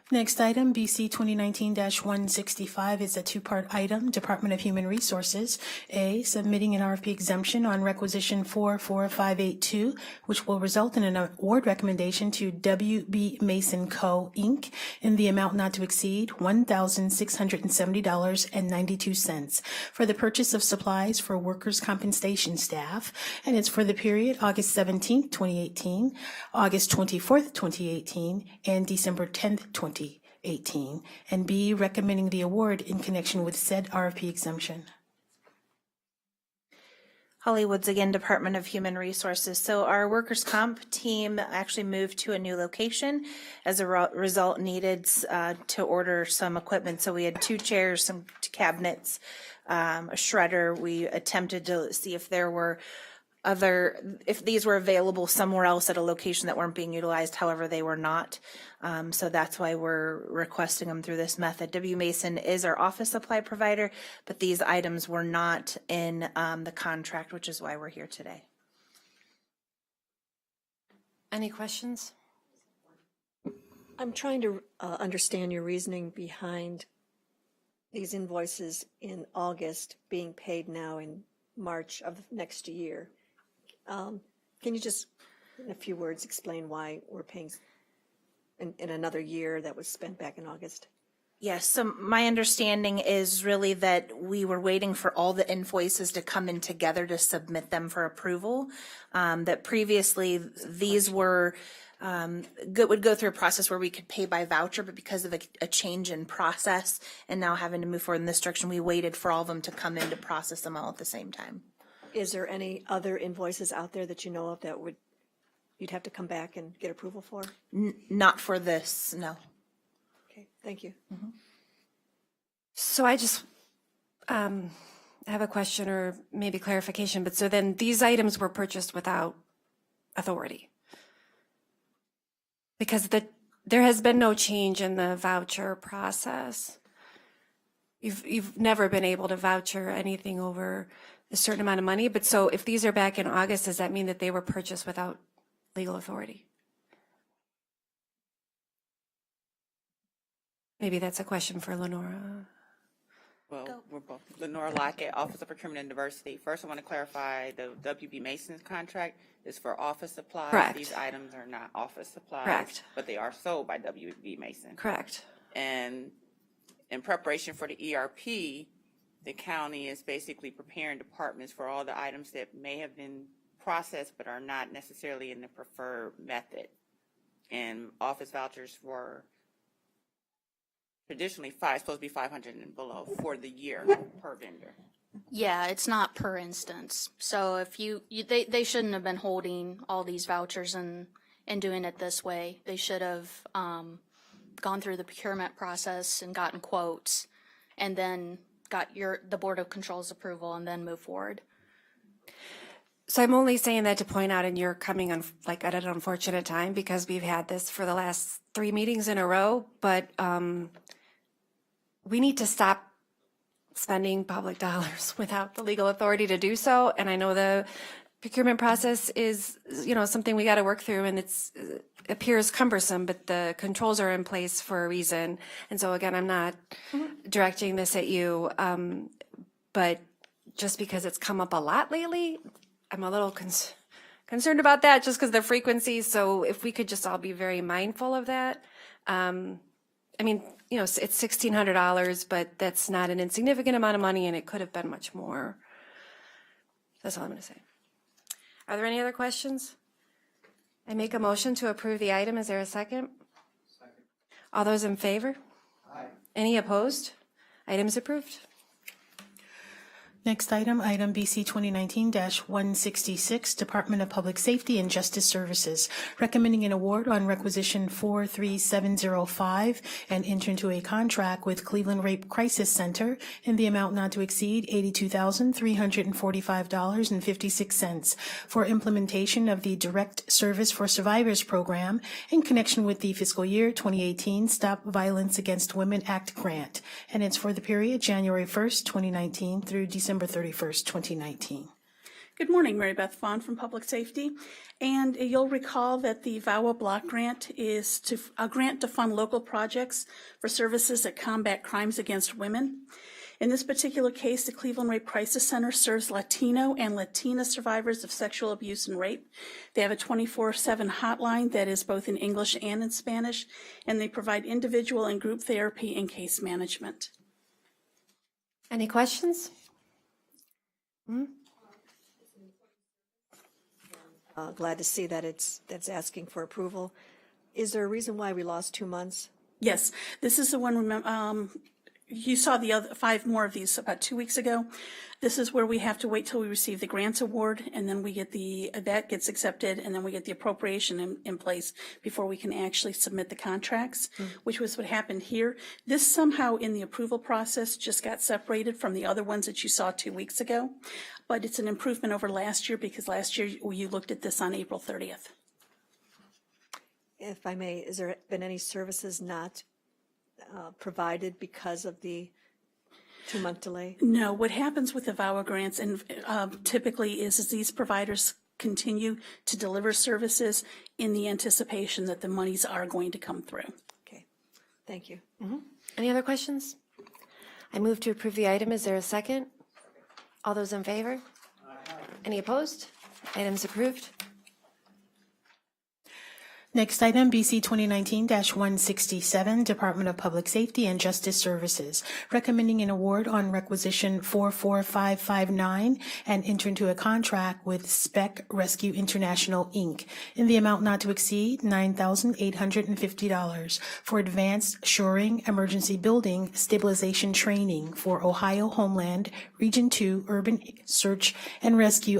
S2: Next item, BC 2019-165, is a two-part item. Department of Human Resources. A, submitting an RFP exemption on requisition 44582, which will result in an award recommendation to W.B. Mason Co., Inc. in the amount not to exceed $1,670.92 for the purchase of supplies for workers' compensation staff, and it's for the period August 17th, 2018, August 24th, 2018, and December 10th, 2018, and B, recommending the award in connection with said RFP exemption.
S19: Hollywood's again, Department of Human Resources. So our workers' comp team actually moved to a new location. As a result, needed to order some equipment. So we had 2 chairs, some cabinets, a shredder. We attempted to see if there were if these were available somewhere else at a location that weren't being utilized. However, they were not. So that's why we're requesting them through this method. W. Mason is our office supply provider, but these items were not in the contract, which is why we're here today.
S1: Any questions?
S11: I'm trying to understand your reasoning behind these invoices in August being paid now in March of next year. Can you just, in a few words, explain why we're paying in another year that was spent back in August?
S19: Yes, so my understanding is really that we were waiting for all the invoices to come in together to submit them for approval. That previously, these were, would go through a process where we could pay by voucher, but because of a change in process and now having to move forward in this direction, we waited for all of them to come in to process them all at the same time.
S11: Is there any other invoices out there that you know of that you'd have to come back and get approval for?
S19: Not for this, no.
S11: Okay, thank you.
S1: So I just have a question or maybe clarification, but so then these items were purchased without authority? Because there has been no change in the voucher process. You've never been able to voucher anything over a certain amount of money, but so if these are back in August, does that mean that they were purchased without legal authority? Maybe that's a question for Lenora.
S13: Well, we're both. Lenora Lockett, Office of Procurement and Diversity. First, I want to clarify the WB Mason's contract is for office supplies.
S1: Correct.
S13: These items are not office supplies.
S1: Correct.
S13: But they are sold by WB Mason.
S1: Correct.
S13: And in preparation for the ERP, the county is basically preparing departments for all the items that may have been processed but are not necessarily in the preferred method. And office vouchers were traditionally supposed to be 500 and below for the year per vendor.
S20: Yeah, it's not per instance. So if they shouldn't have been holding all these vouchers and doing it this way. They should have gone through the procurement process and gotten quotes, and then got the Board of Control's approval, and then move forward.
S1: So I'm only saying that to point out, and you're coming on like at an unfortunate time because we've had this for the last 3 meetings in a row, but we need to stop spending public dollars without the legal authority to do so. And I know the procurement process is, something we got to work through, and it appears cumbersome, but the controls are in place for a reason. And so again, I'm not directing this at you, but just because it's come up a lot lately, I'm a little concerned about that just because the frequency. So if we could just all be very mindful of that. It's $1,600, but that's not an insignificant amount of money, and it could have been much more. That's all I'm going to say. Are there any other questions? I make a motion to approve the item. Is there a second? Second. All those in favor? Aye. Any opposed? Item is approved.
S2: Next item, item BC 2019-166, Department of Public Safety and Justice Services, recommending an award on requisition 43705 and enter into a contract with Cleveland Rape Crisis Center in the amount not to exceed $82,345.56 for implementation of the Direct Service for Survivors program in connection with the fiscal year 2018 Stop Violence Against Women Act grant, and it's for the period January 1st, 2019 through December 31st, 2019.
S21: Good morning, Mary Beth Vaughn from Public Safety. And you'll recall that the VAWA block grant is a grant to fund local projects for services that combat crimes against women. In this particular case, the Cleveland Rape Crisis Center serves Latino and Latina survivors of sexual abuse and rape. They have a 24/7 hotline that is both in English and in Spanish, and they provide individual and group therapy and case management.
S1: Any questions?
S11: Glad to see that that's asking for approval. Is there a reason why we lost 2 months?
S21: Yes, this is the one, you saw the other 5 more of these about 2 weeks ago. This is where we have to wait till we receive the grants award, and then we get that gets accepted, and then we get the appropriation in place before we can actually submit the contracts, which was what happened here. This somehow in the approval process just got separated from the other ones that you saw 2 weeks ago, but it's an improvement over last year because last year you looked at this on April 30th.
S11: If I may, has there been any services not provided because of the 2-month delay?
S21: No, what happens with the VAWA grants and typically is these providers continue to deliver services in the anticipation that the monies are going to come through.
S11: Okay, thank you.
S1: Any other questions? I move to approve the item. Is there a second? All those in favor? Any opposed? Item's approved.
S2: Next item, BC 2019-167, Department of Public Safety and Justice Services, recommending an award on requisition 44559 and enter into a contract with Spec Rescue International, Inc. in the amount not to exceed $9,850 for advanced shoring emergency building stabilization training for Ohio Homeland Region 2 Urban Search and Rescue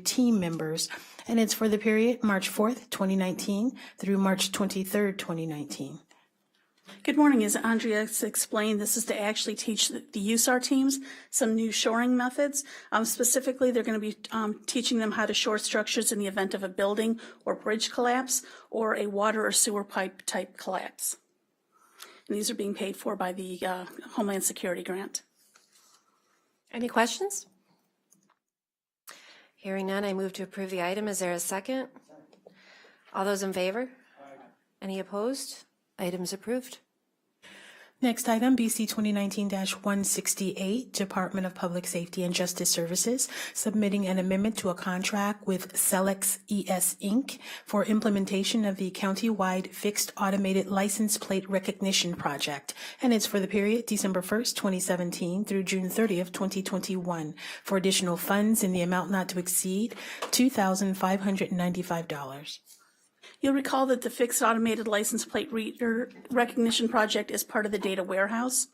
S2: team members. And it's for the period March 4th, 2019 through March 23rd, 2019.
S21: Good morning. As Andrea explained, this is to actually teach the USAR teams some new shoring methods. Specifically, they're going to be teaching them how to shore structures in the event of a building or bridge collapse or a water or sewer pipe type collapse. And these are being paid for by the Homeland Security Grant.
S1: Any questions? Hearing none, I move to approve the item. Is there a second? All those in favor? Any opposed? Item's approved.
S2: Next item, BC 2019-168, Department of Public Safety and Justice Services, submitting an amendment to a contract with Celex ES Inc. for implementation of the county-wide fixed automated license plate recognition project, and it's for the period December 1st, 2017 through June 30th, 2021, for additional funds in the amount not to exceed $2,595.
S21: You'll recall that the fixed automated license plate reader recognition project is part of the data warehouse.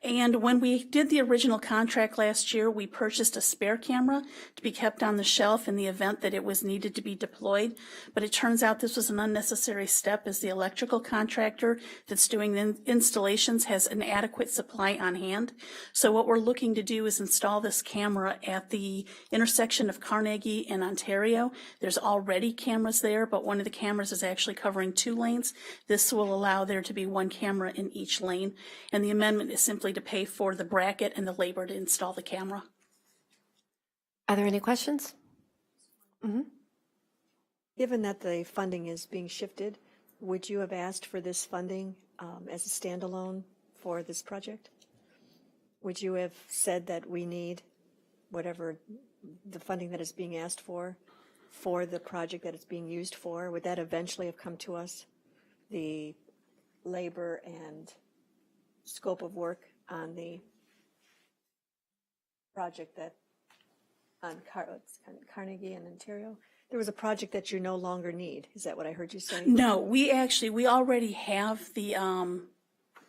S21: And when we did the original contract last year, we purchased a spare camera to be kept on the shelf in the event that it was needed to be deployed. But it turns out this was an unnecessary step, as the electrical contractor that's doing the installations has an adequate supply on hand. So what we're looking to do is install this camera at the intersection of Carnegie and Ontario. There's already cameras there, but one of the cameras is actually covering 2 lanes. This will allow there to be 1 camera in each lane. And the amendment is simply to pay for the bracket and the labor to install the camera.
S1: Are there any questions?
S11: Given that the funding is being shifted, would you have asked for this funding as a standalone for this project? Would you have said that we need whatever the funding that is being asked for the project that it's being used for? Would that eventually have come to us, the labor and scope of work on the project that on Carnegie and Ontario? There was a project that you no longer need. Is that what I heard you say?
S21: No, we already have the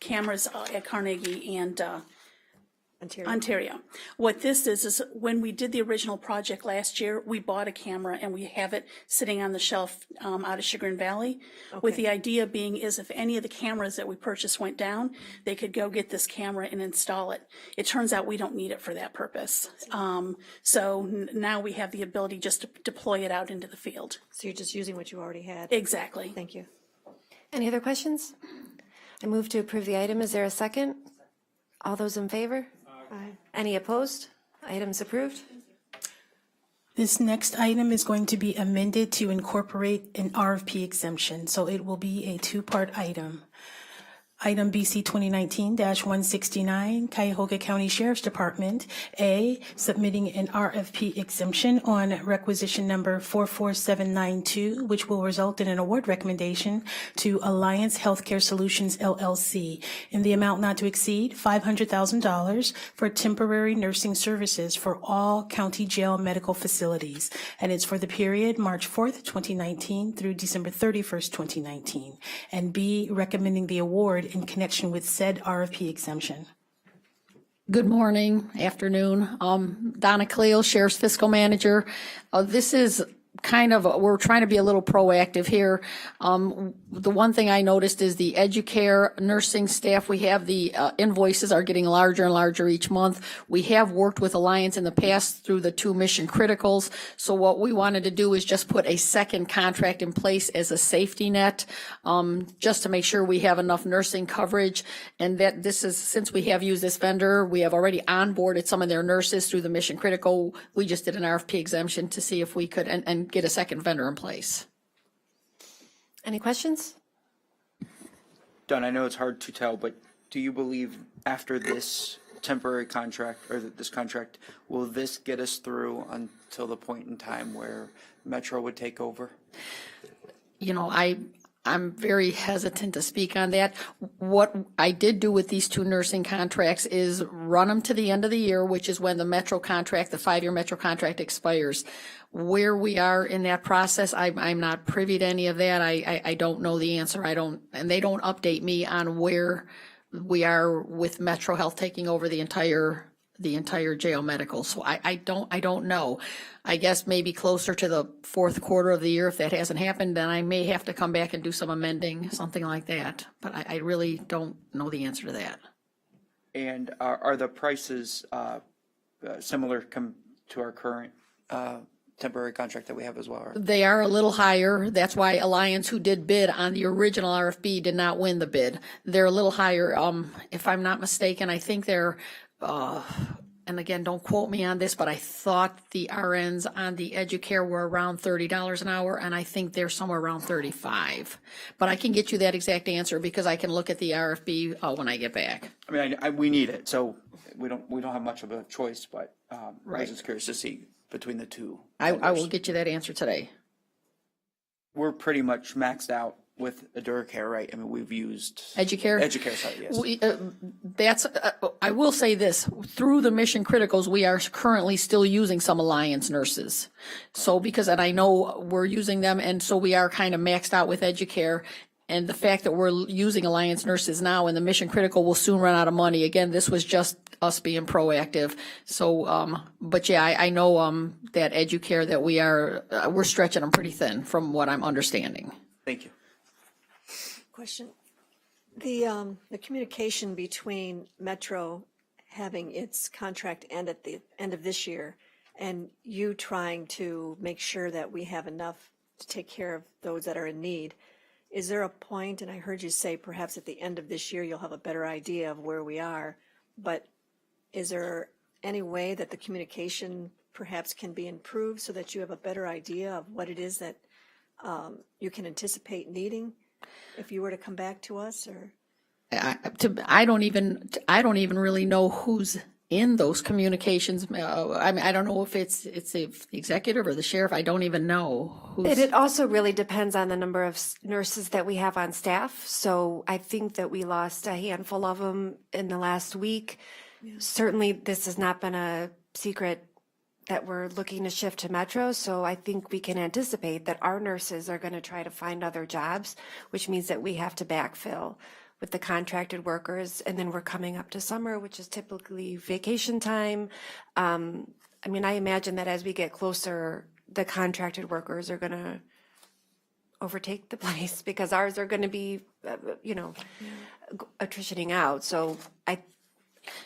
S21: cameras at Carnegie and Ontario. What this is when we did the original project last year, we bought a camera and we have it sitting on the shelf out of Chagrin Valley.
S11: Okay.
S21: With the idea being is if any of the cameras that we purchased went down, they could go get this camera and install it. It turns out we don't need it for that purpose. So now we have the ability just to deploy it out into the field.
S11: So you're just using what you already had?
S21: Exactly.
S11: Thank you.
S1: Any other questions? I move to approve the item. Is there a second? All those in favor?
S11: Aye.
S1: Any opposed? Item's approved.
S2: This next item is going to be amended to incorporate an RFP exemption, so it will be a 2-part item. Item BC 2019-169, Cuyahoga County Sheriff's Department, A, submitting an RFP exemption on requisition number 44792, which will result in an award recommendation to Alliance Healthcare Solutions, LLC, in the amount not to exceed $500,000 for temporary nursing services for all county jail medical facilities. And it's for the period March 4th, 2019 through December 31st, 2019. And B, recommending the award in connection with said RFP exemption.
S5: Good morning, afternoon. Donna Cleo, Sheriff's Fiscal Manager. This is kind of, we're trying to be a little proactive here. The one thing I noticed is the Educare nursing staff, we have the invoices are getting larger and larger each month. We have worked with Alliance in the past through the 2 mission criticals. So what we wanted to do is just put a second contract in place as a safety net, just to make sure we have enough nursing coverage. And that this is, since we have used this vendor, we have already onboarded some of their nurses through the mission critical. We just did an RFP exemption to see if we could, and get a second vendor in place.
S1: Any questions?
S14: Don, I know it's hard to tell, but do you believe after this temporary contract, or this contract, will this get us through until the point in time where Metro would take over?
S5: You know, I'm very hesitant to speak on that. What I did do with these two nursing contracts is run them to the end of the year, which is when the Metro contract, the 5-year Metro contract expires. Where we are in that process, I'm not privy to any of that. I don't know the answer. And they don't update me on where we are with Metro Health taking over the entire jail medical. So I don't know. I guess maybe closer to the fourth quarter of the year, if that hasn't happened, then I may have to come back and do some amending, something like that. But I really don't know the answer to that.
S14: And are the prices similar to our current temporary contract that we have as well?
S5: They are a little higher. That's why Alliance, who did bid on the original RFP, did not win the bid. They're a little higher. If I'm not mistaken, I think they're and again, don't quote me on this, but I thought the RNs on the Educare were around $30 an hour, and I think they're somewhere around $35. But I can get you that exact answer because I can look at the RFP when I get back.
S14: I mean, we need it, so we don't have much of a choice, but I
S5: Right.
S14: was just curious to see between the two.
S5: I will get you that answer today.
S14: We're pretty much maxed out with Aduracare, right? I mean, we've used
S5: Educare?
S14: Educare, sorry, yes.
S5: I will say this, through the mission criticals, we are currently still using some Alliance nurses. So and I know we're using them, and so we are kind of maxed out with Educare. And the fact that we're using Alliance nurses now and the mission critical will soon run out of money. Again, this was just us being proactive. So, but yeah, I know that Educare that we're stretching them pretty thin from what I'm understanding.
S14: Thank you.
S11: Question. The communication between Metro having its contract end at the end of this year and you trying to make sure that we have enough to take care of those that are in need, is there a point, and I heard you say perhaps at the end of this year you'll have a better idea of where we are, but is there any way that the communication perhaps can be improved so that you have a better idea of what it is that you can anticipate needing if you were to come back to us? Or
S5: I don't even really know who's in those communications. I mean, I don't know if it's the executive or the sheriff. I don't even know who's.
S1: It also really depends on the number of nurses that we have on staff. So I think that we lost a handful of them in the last week. Yeah. Certainly, this has not been a secret that we're looking to shift to Metro. So I think we can anticipate that our nurses are going to try to find other jobs, which means that we have to backfill with the contracted workers. And then we're coming up to summer, which is typically vacation time. I mean, I imagine that as we get closer, the contracted workers are going to overtake the place because ours are going to be, attritioning out. So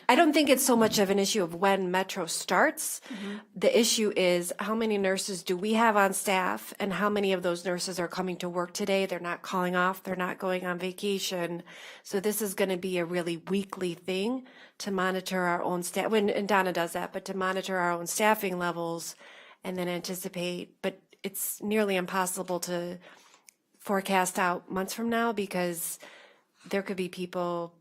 S1: I don't think it's so much of an issue of when Metro starts. Mm-hmm. The issue is how many nurses do we have on staff and how many of those nurses are coming to work today. They're not calling off. They're not going on vacation. So this is going to be a really weekly thing to monitor our own staff. And Donna does that, but to monitor our own staffing levels and then anticipate. But it's nearly impossible to forecast out months from now because there could be people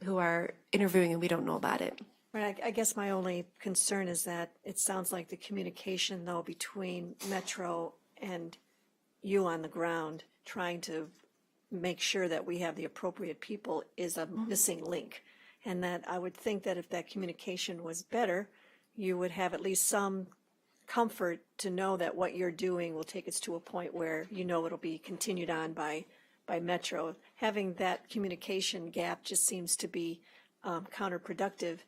S1: who are interviewing and we don't know about it.
S11: Right. I guess my only concern is that it sounds like the communication, though, between Metro and you on the ground, trying to make sure that we have the appropriate people, is a missing link. And that I would think that if that communication was better, you would have at least some comfort to know that what you're doing will take us to a point where it'll be continued on by Metro. Having that communication gap just seems to be counterproductive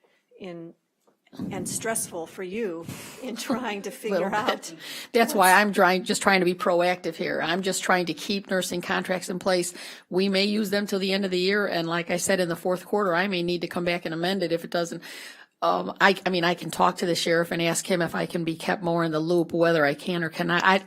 S11: and stressful for you in trying to figure out.
S5: That's why I'm just trying to be proactive here. I'm just trying to keep nursing contracts in place. We may use them till the end of the year, and like I said, in the fourth quarter, I may need to come back and amend it if it doesn't. I mean, I can talk to the sheriff and ask him if I can be kept more in the loop, whether I can or cannot. I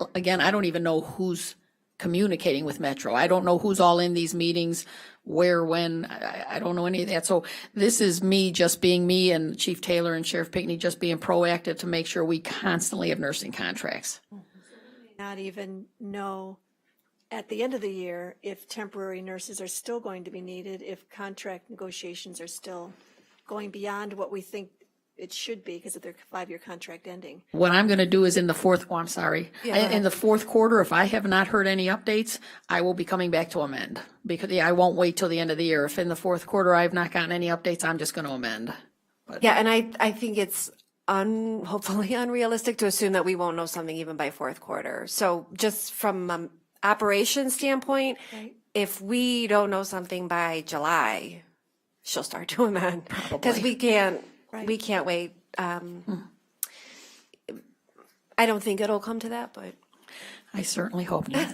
S5: don't even know who's communicating with Metro. I don't know who's all in these meetings, where, when. I don't know any of that. So this is me just being me and Chief Taylor and Sheriff Pinckney just being proactive to make sure we constantly have nursing contracts.
S11: Not even know at the end of the year if temporary nurses are still going to be needed, if contract negotiations are still going beyond what we think it should be because of their 5-year contract ending.
S5: What I'm going to do is in the fourth, I'm sorry, in the fourth quarter, if I have not heard any updates, I will be coming back to amend. Because I won't wait till the end of the year. If in the fourth quarter I have not gotten any updates, I'm just going to amend.
S1: Yeah, and I think it's hopefully unrealistic to assume that we won't know something even by fourth quarter. So just from an operation standpoint, if we don't know something by July, she'll start to amend. Because we can't wait. I don't think it'll come to that, but.
S5: I certainly hope not.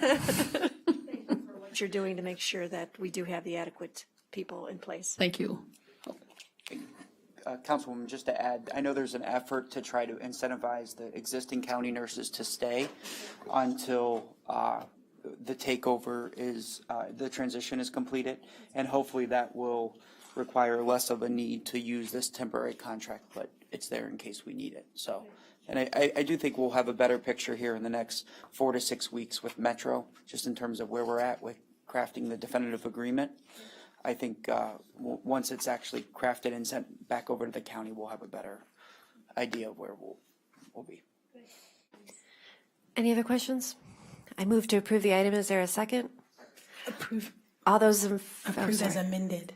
S11: What you're doing to make sure that we do have the adequate people in place.
S5: Thank you.
S14: Councilwoman, just to add, I know there's an effort to try to incentivize the existing county nurses to stay until the takeover is, the transition is completed, and hopefully that will require less of a need to use this temporary contract, but it's there in case we need it. So, and I do think we'll have a better picture here in the next 4 to 6 weeks with Metro, just in terms of where we're at with crafting the definitive agreement. I think once it's actually crafted and sent back over to the county, we'll have a better idea of where we'll be.
S1: Any other questions? I move to approve the item. Is there a second?
S2: Approve.
S1: All those in
S2: Approve as amended.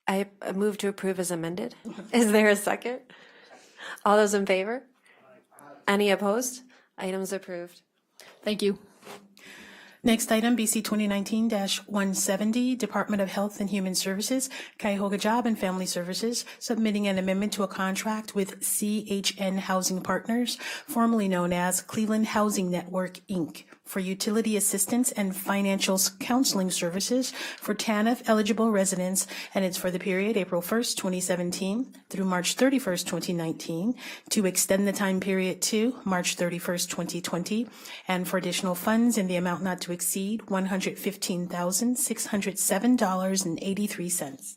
S1: I move to approve as amended. Is there a second? All those in favor? Any opposed? Items approved.
S5: Thank you.
S2: Next item, BC 2019-170, Department of Health and Human Services, Cuyahoga Job and Family Services, submitting an amendment to a contract with CHN Housing Partners, formerly known as Cleveland Housing Network, Inc., for utility assistance and financial counseling services for TANF-eligible residents, and it's for the period April 1st, 2017 through March 31st, 2019, to extend the time period to March 31st, 2020, and for additional funds in the amount not to exceed $115,607.83.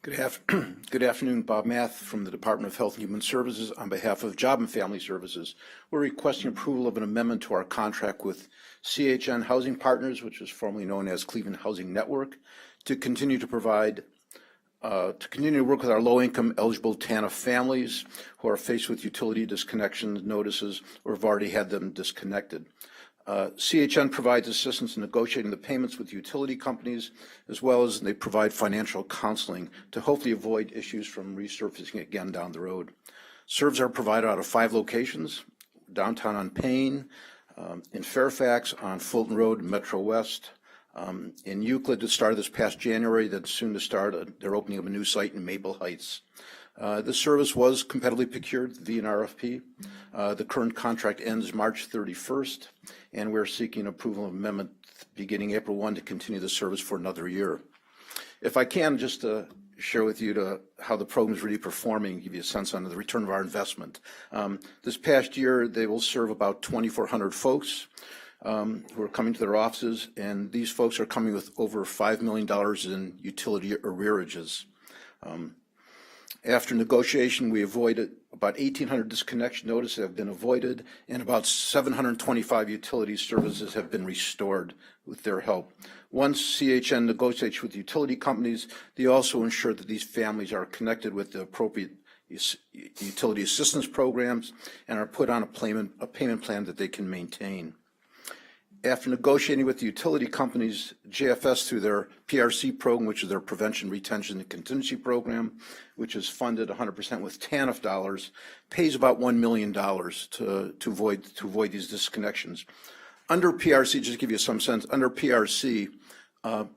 S3: Good afternoon, Bob Math from the Department of Health and Human Services. On behalf of Job and Family Services, we're requesting approval of an amendment to our contract with CHN Housing Partners, which is formerly known as Cleveland Housing Network, to continue to provide to work with our low-income eligible TANF families who are faced with utility disconnection notices or have already had them disconnected. CHN provides assistance in negotiating the payments with utility companies, as well as they provide financial counseling to hopefully avoid issues from resurfacing again down the road. Serves are provided out of 5 locations: downtown on Payne, in Fairfax, on Fulton Road, Metro West, in Euclid that started this past January, that's soon to start. They're opening up a new site in Maple Heights. This service was competitively procured via an RFP. The current contract ends March 31st, and we're seeking approval of amendment beginning April 1 to continue the service for another year. If I can, just share with you how the program is really performing, give you a sense on the return of our investment. This past year, they will serve about 2,400 folks who are coming to their offices, and these folks are coming with over $5 million in utility arrearages. After negotiation, we avoided about 1,800 disconnection notices have been avoided, and about 725 utility services have been restored with their help. Once CHN negotiates with utility companies, they also ensure that these families are connected with the appropriate utility assistance programs and are put on a payment plan that they can maintain. After negotiating with the utility companies, JFS, through their PRC program, which is their Prevention, Retention, and Contingency Program, which is funded 100% with TANF dollars, pays about $1 million to avoid these disconnections. Under PRC, just to give you some sense, under PRC,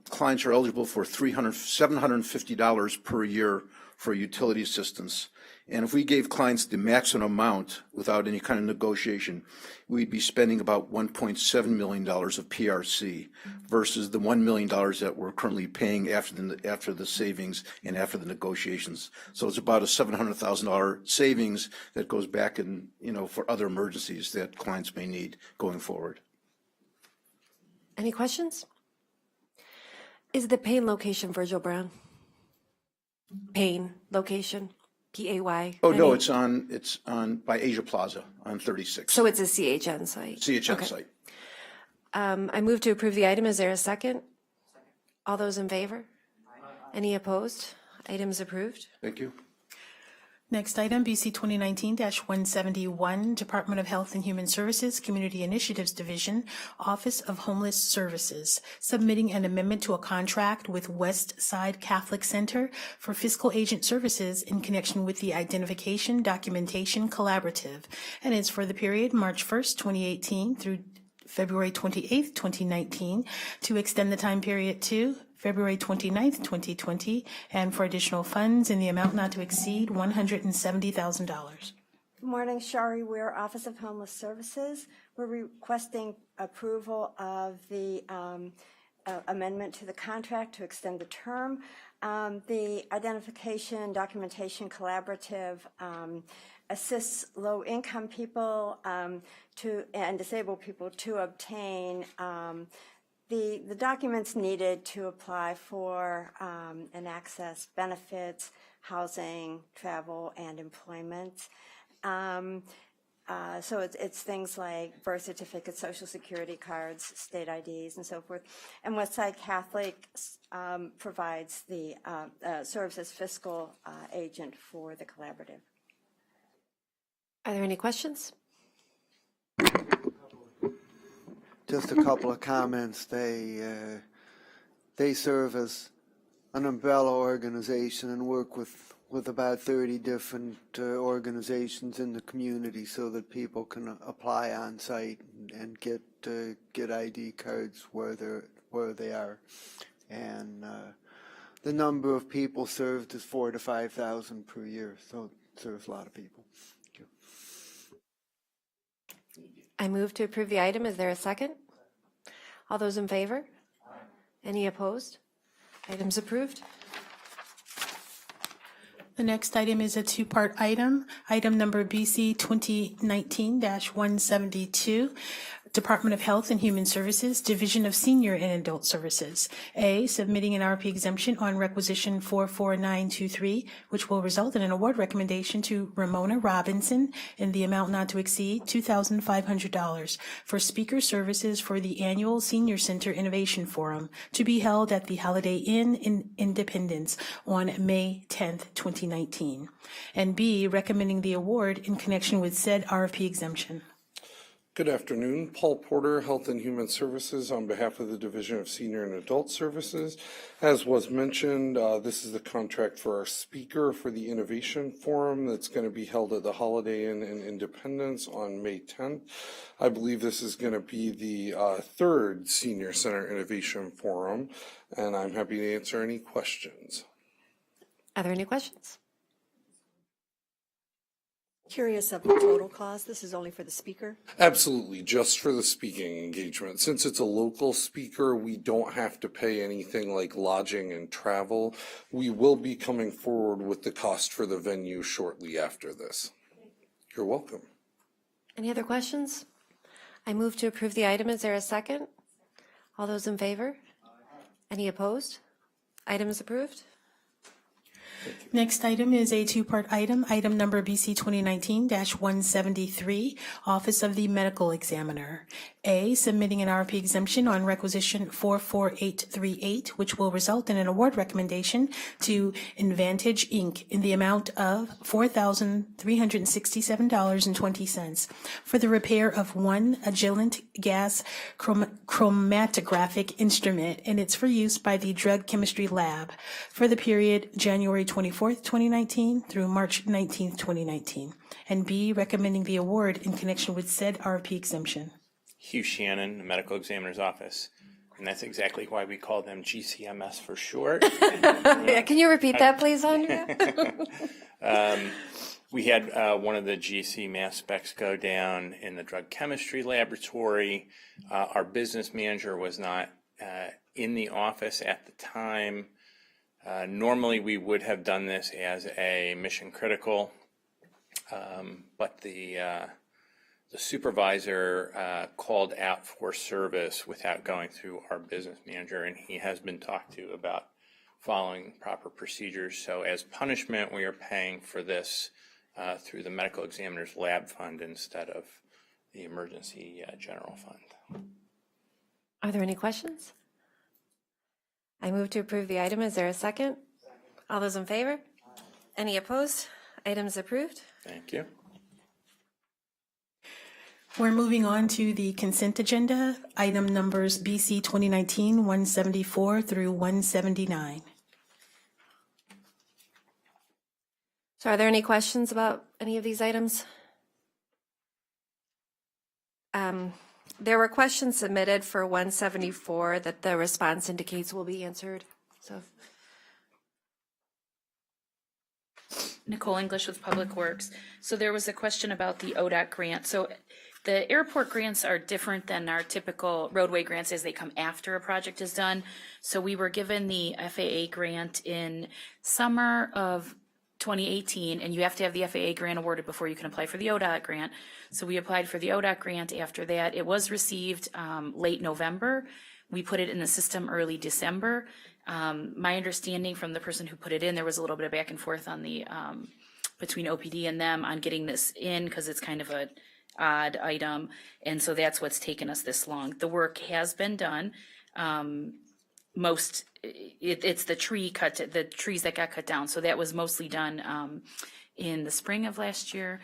S3: clients are eligible for $750 per year for utility assistance. And if we gave clients the maximum amount without any kind of negotiation, we'd be spending about $1.7 million of PRC versus the $1 million that we're currently paying after the savings and after the negotiations. So it's about a $700,000 savings that goes back in, for other emergencies that clients may need going forward.
S1: Any questions? Is the Payne location Virgil Brown? Payne location? P-A-Y?
S3: Oh, no, it's on by Asia Plaza on 36.
S1: So it's a CHN site?
S3: CHN site.
S1: I move to approve the item. Is there a second? All those in favor? Any opposed? Items approved.
S3: Thank you.
S2: Next item, BC 2019-171, Department of Health and Human Services, Community Initiatives Division, Office of Homeless Services, submitting an amendment to a contract with West Side Catholic Center for fiscal agent services in connection with the Identification Documentation Collaborative, and it's for the period March 1st, 2018 through February 28th, 2019, to extend the time period to February 29th, 2020, and for additional funds in the amount not to exceed $170,000.
S7: Good morning, Shari Weir, Office of Homeless Services. We're requesting approval of the amendment to the contract to extend the term. The Identification Documentation Collaborative assists low-income people and disabled people to obtain the documents needed to apply for and access benefits, housing, travel, and employment. So it's things like birth certificates, social security cards, state IDs, and so forth. And Westside Catholic provides the serves as fiscal agent for the collaborative.
S1: Are there any questions?
S10: Just a couple of comments. They serve as an umbrella organization and work with about 30 different organizations in the community so that people can apply on site and get ID cards where they are. And the number of people served is 4,000 to 5,000 per year, so it serves a lot of people.
S1: I move to approve the item. Is there a second? All those in favor? Any opposed? Items approved.
S2: The next item is a two-part item. Item number BC 2019-172, Department of Health and Human Services, Division of Senior and Adult Services. A, submitting an RP exemption on requisition 44923, which will result in an award recommendation to Ramona Robinson in the amount not to exceed $2,500 for speaker services for the annual Senior Center Innovation Forum to be held at the Holiday Inn in Independence on May 10th, 2019. And B, recommending the award in connection with said RFP exemption.
S22: Good afternoon. Paul Porter, Health and Human Services, on behalf of the Division of Senior and Adult Services. As was mentioned, this is the contract for our speaker for the Innovation Forum that's going to be held at the Holiday Inn in Independence on May 10th. I believe this is going to be the third Senior Center Innovation Forum, and I'm happy to answer any questions.
S1: Are there any questions?
S11: Curious of the total cost. This is only for the speaker?
S22: Absolutely, just for the speaking engagement. Since it's a local speaker, we don't have to pay anything like lodging and travel. We will be coming forward with the cost for the venue shortly after this. You're welcome.
S1: Any other questions? I move to approve the item. Is there a second? All those in favor? Any opposed? Item is approved.
S2: Next item is a two-part item. Item number BC 2019-173, Office of the Medical Examiner. A, submitting an RP exemption on requisition 44838, which will result in an award recommendation to Advantage Inc. in the amount of $4,367.20 for the repair of one Agilent gas chromatographic instrument, and it's for use by the Drug Chemistry Lab for the period January 24th, 2019 through March 19th, 2019. And B, recommending the award in connection with said RP exemption.
S23: Hugh Shannon, the Medical Examiner's Office, and that's exactly why we call them GCMS for short.
S1: Yeah, can you repeat that, please, Andrea?
S23: We had one of the GC mass specs go down in the drug chemistry laboratory. Our business manager was not in the office at the time. Normally, we would have done this as a mission critical, but the supervisor called out for service without going through our business manager, and he has been talked to about following proper procedures. So as punishment, we are paying for this through the medical examiner's lab fund instead of the emergency general fund.
S1: Are there any questions? I move to approve the item. Is there a second? All those in favor? Any opposed? Items approved.
S23: Thank you.
S2: We're moving on to the consent agenda, item numbers BC 2019-174 through 179.
S1: So are there any questions about any of these items? There were questions submitted for 174 that the response indicates will be answered. So
S6: Nicole English with Public Works. So there was a question about the ODOT grant. So the airport grants are different than our typical roadway grants as they come after a project is done. So we were given the FAA grant in summer of 2018, and you have to have the FAA grant awarded before you can apply for the ODOT grant. So we applied for the ODOT grant after that. It was received late November. We put it in the system early December. My understanding from the person who put it in, there was a little bit of back and forth on the between OPD and them on getting this in because it's kind of a odd item, and so that's what's taken us this long. The work has been done. It's the trees that got cut down, so that was mostly done in the spring of last year.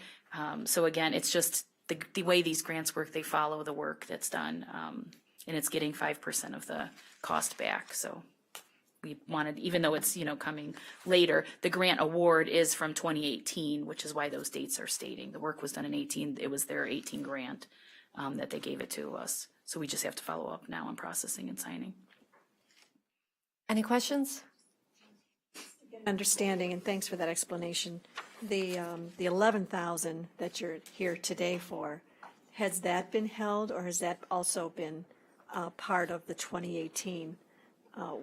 S6: So again, it's just the way these grants work, they follow the work that's done, and it's getting 5% of the cost back. So we wanted, even though it's coming later, the grant award is from 2018, which is why those dates are stating the work was done in 18. It was their 18 grant that they gave it to us. So we just have to follow up now on processing and signing.
S1: any questions?
S11: Understanding, and thanks for that explanation. The 11,000 that you're here today for, has that been held, or has that also been part of the 2018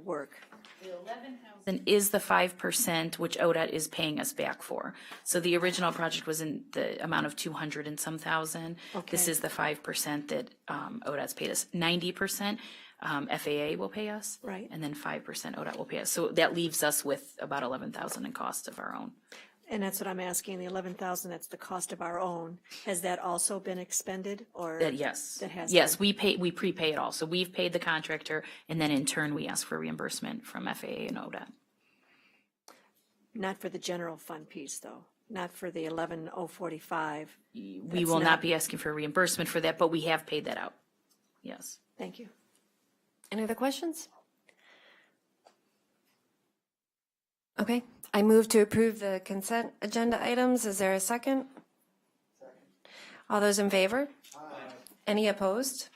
S11: work?
S6: The 11,000 is the 5%, which ODOT is paying us back for. So the original project was in the amount of 200 and some thousand.
S11: Okay.
S6: This is the 5% that ODOT's paid us. 90% FAA will pay us.
S11: Right.
S6: And then 5% ODOT will pay us. So that leaves us with about 11,000 in cost of our own.
S11: And that's what I'm asking, the 11,000, that's the cost of our own. Has that also been expended, or?
S6: Yes.
S11: That has
S6: Yes,
S11: been?
S6: we prepay it all. So we've paid the contractor, and then in turn, we ask for reimbursement from FAA and ODOT.
S11: Not for the general fund piece, though, not for the 11,045.
S6: We will not be asking for reimbursement for that, but we have paid that out. Yes.
S11: Thank you.
S1: Any other questions? Okay, I move to approve the consent agenda items. Is there a second? Second. All those in favor? Aye. Any opposed?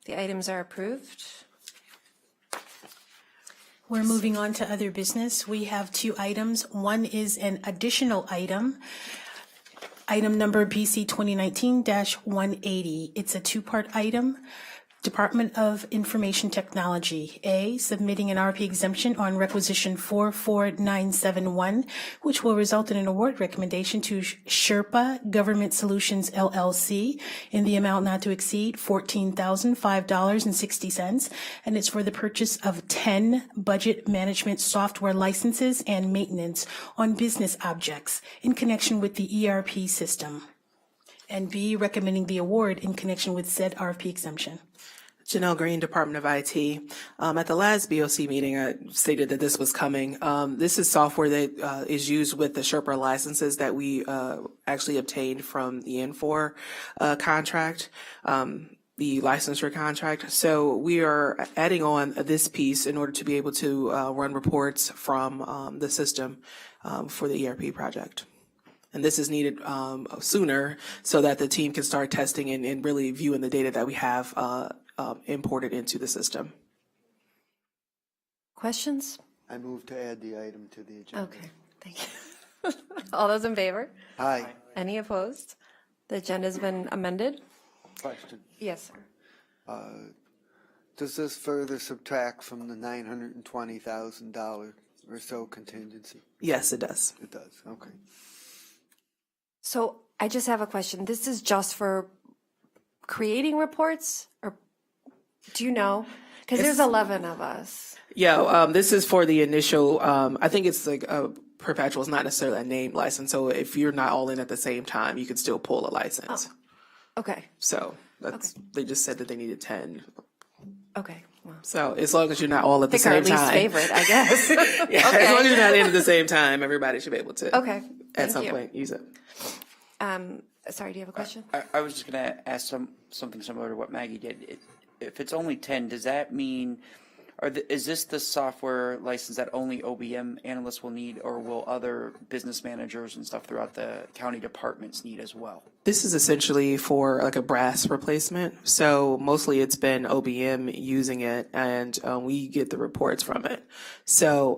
S1: The items are approved.
S2: We're moving on to other business. We have two items. One is an additional item. Item number BC 2019-180. It's a two-part item. Department of Information Technology. A, submitting an RP exemption on requisition 44971, which will result in an award recommendation to Sherpa Government Solutions LLC in the amount not to exceed $14,005.60, and it's for the purchase of 10 budget management software licenses and maintenance on business objects in connection with the ERP system. And B, recommending the award in connection with said RP exemption.
S8: Janelle Green, Department of IT. At the last BOC meeting, I stated that this was coming. This is software that is used with the Sherpa licenses that we actually obtained from the N4 contract, the licensure contract. So we are adding on this piece in order to be able to run reports from the system for the ERP project. And this is needed sooner so that the team can start testing and really viewing the data that we have imported into the system.
S1: Questions?
S10: I move to add the item to the agenda.
S1: Okay, thank you. All those in favor?
S10: Aye.
S1: Any opposed? The agenda's been amended?
S10: Question.
S1: Yes, sir.
S10: Does this further subtract from the $920,000 or so contingency?
S8: Yes, it does.
S10: It does, okay.
S1: So I just have a question. This is just for creating reports, or do you know? Because there's 11 of us.
S8: Yeah, this is for the initial, I think it's like a perpetual, it's not necessarily a named license. So if you're not all in at the same time, you can still pull a license.
S1: Oh, okay.
S8: So that's, they just said that they needed 10
S1: Okay, well,
S8: So as long as you're not all at the
S1: pick our
S8: same
S1: least
S8: time.
S1: favorite, I guess.
S8: Yeah, as long as you're not in at the same time, everybody should be able to.
S1: Okay,
S8: At
S1: thank
S8: some
S1: you.
S8: point, use it.
S1: Sorry, do you have a question?
S14: I was just going to ask something similar to what Maggie did. If it's only 10, does that mean, is this the software license that only OBM analysts will need, or will other business managers and stuff throughout the county departments need as well?
S8: This is essentially for like a brass replacement. So mostly it's been OBM using it, and we get the reports from it. So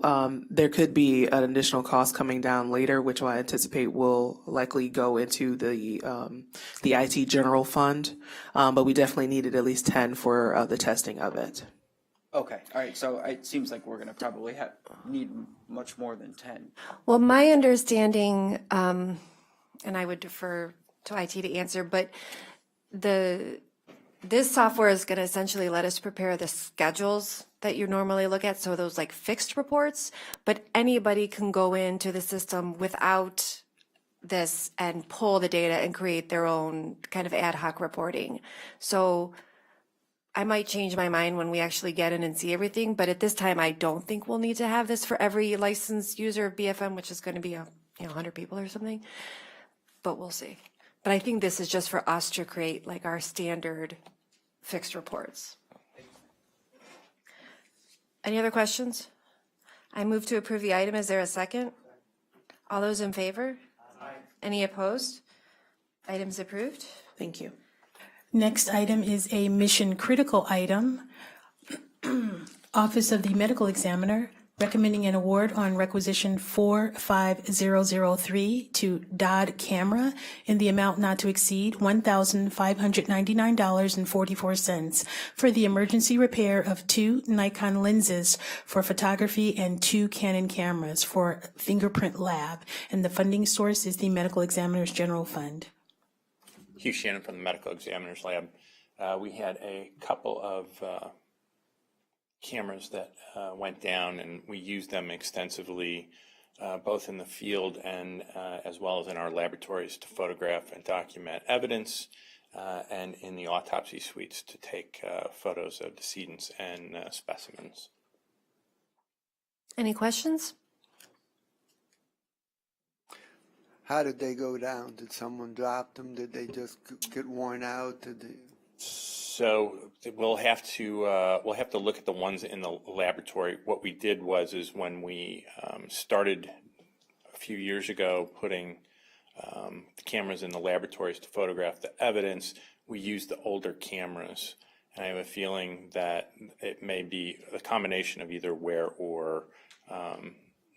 S8: there could be an additional cost coming down later, which I anticipate will likely go into the IT general fund. But we definitely needed at least 10 for the testing of it.
S14: Okay, all right, so it seems like we're going to probably need much more than 10.
S1: Well, my understanding, and I would defer to IT to answer, but this software is going to essentially let us prepare the schedules that you normally look at, so those like fixed reports, but anybody can go into the system without this and pull the data and create their own kind of ad hoc reporting. So I might change my mind when we actually get in and see everything, but at this time, I don't think we'll need to have this for every licensed user of BFM, which is going to be 100 people or something, but we'll see. But I think this is just for us to create like our standard fixed reports. Any other questions? I move to approve the item. Is there a second? All those in favor? Aye. Any opposed? Item's approved.
S8: Thank you.
S2: Next item is a mission critical item. Office of the Medical Examiner recommending an award on requisition 45003 to Dodd Camera in the amount not to exceed $1,599.44 for the emergency repair of 2 Nikon lenses for photography and 2 Canon cameras for fingerprint lab. And the funding source is the Medical Examiner's General Fund.
S23: Hugh Shannon from the Medical Examiner's Lab. We had a couple of cameras that went down, and we used them extensively, both in the field and as well as in our laboratories to photograph and document evidence, and in the autopsy suites to take photos of decedents and specimens.
S1: Any questions?
S10: How did they go down? Did someone drop them? Did they just get worn out? Did they?
S23: So we'll have to look at the ones in the laboratory. What we did was when we started a few years ago putting the cameras in the laboratories to photograph the evidence, we used the older cameras. And I have a feeling that it may be a combination of either wear or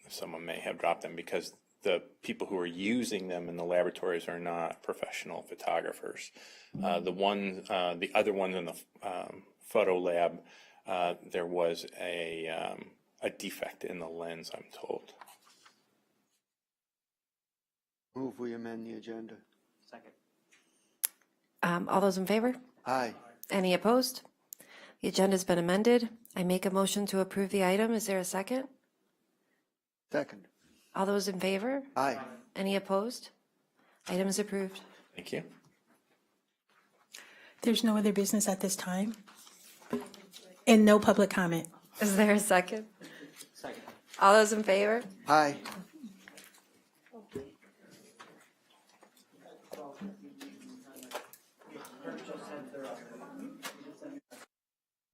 S23: someone may have dropped them, because the people who are using them in the laboratories are not professional photographers. The other ones in the photo lab, there was a defect in the lens, I'm told.
S10: Move we amend the agenda.
S14: Second.
S1: All those in favor?
S10: Aye.
S1: Any opposed? The agenda's been amended. I make a motion to approve the item. Is there a second?
S10: Second.
S1: All those in favor?
S10: Aye.
S1: Any opposed? Item is approved.
S23: Thank you.
S2: There's no other business at this time. And no public comment.
S1: Is there a second?
S14: Second.
S1: All those in favor?
S10: Aye.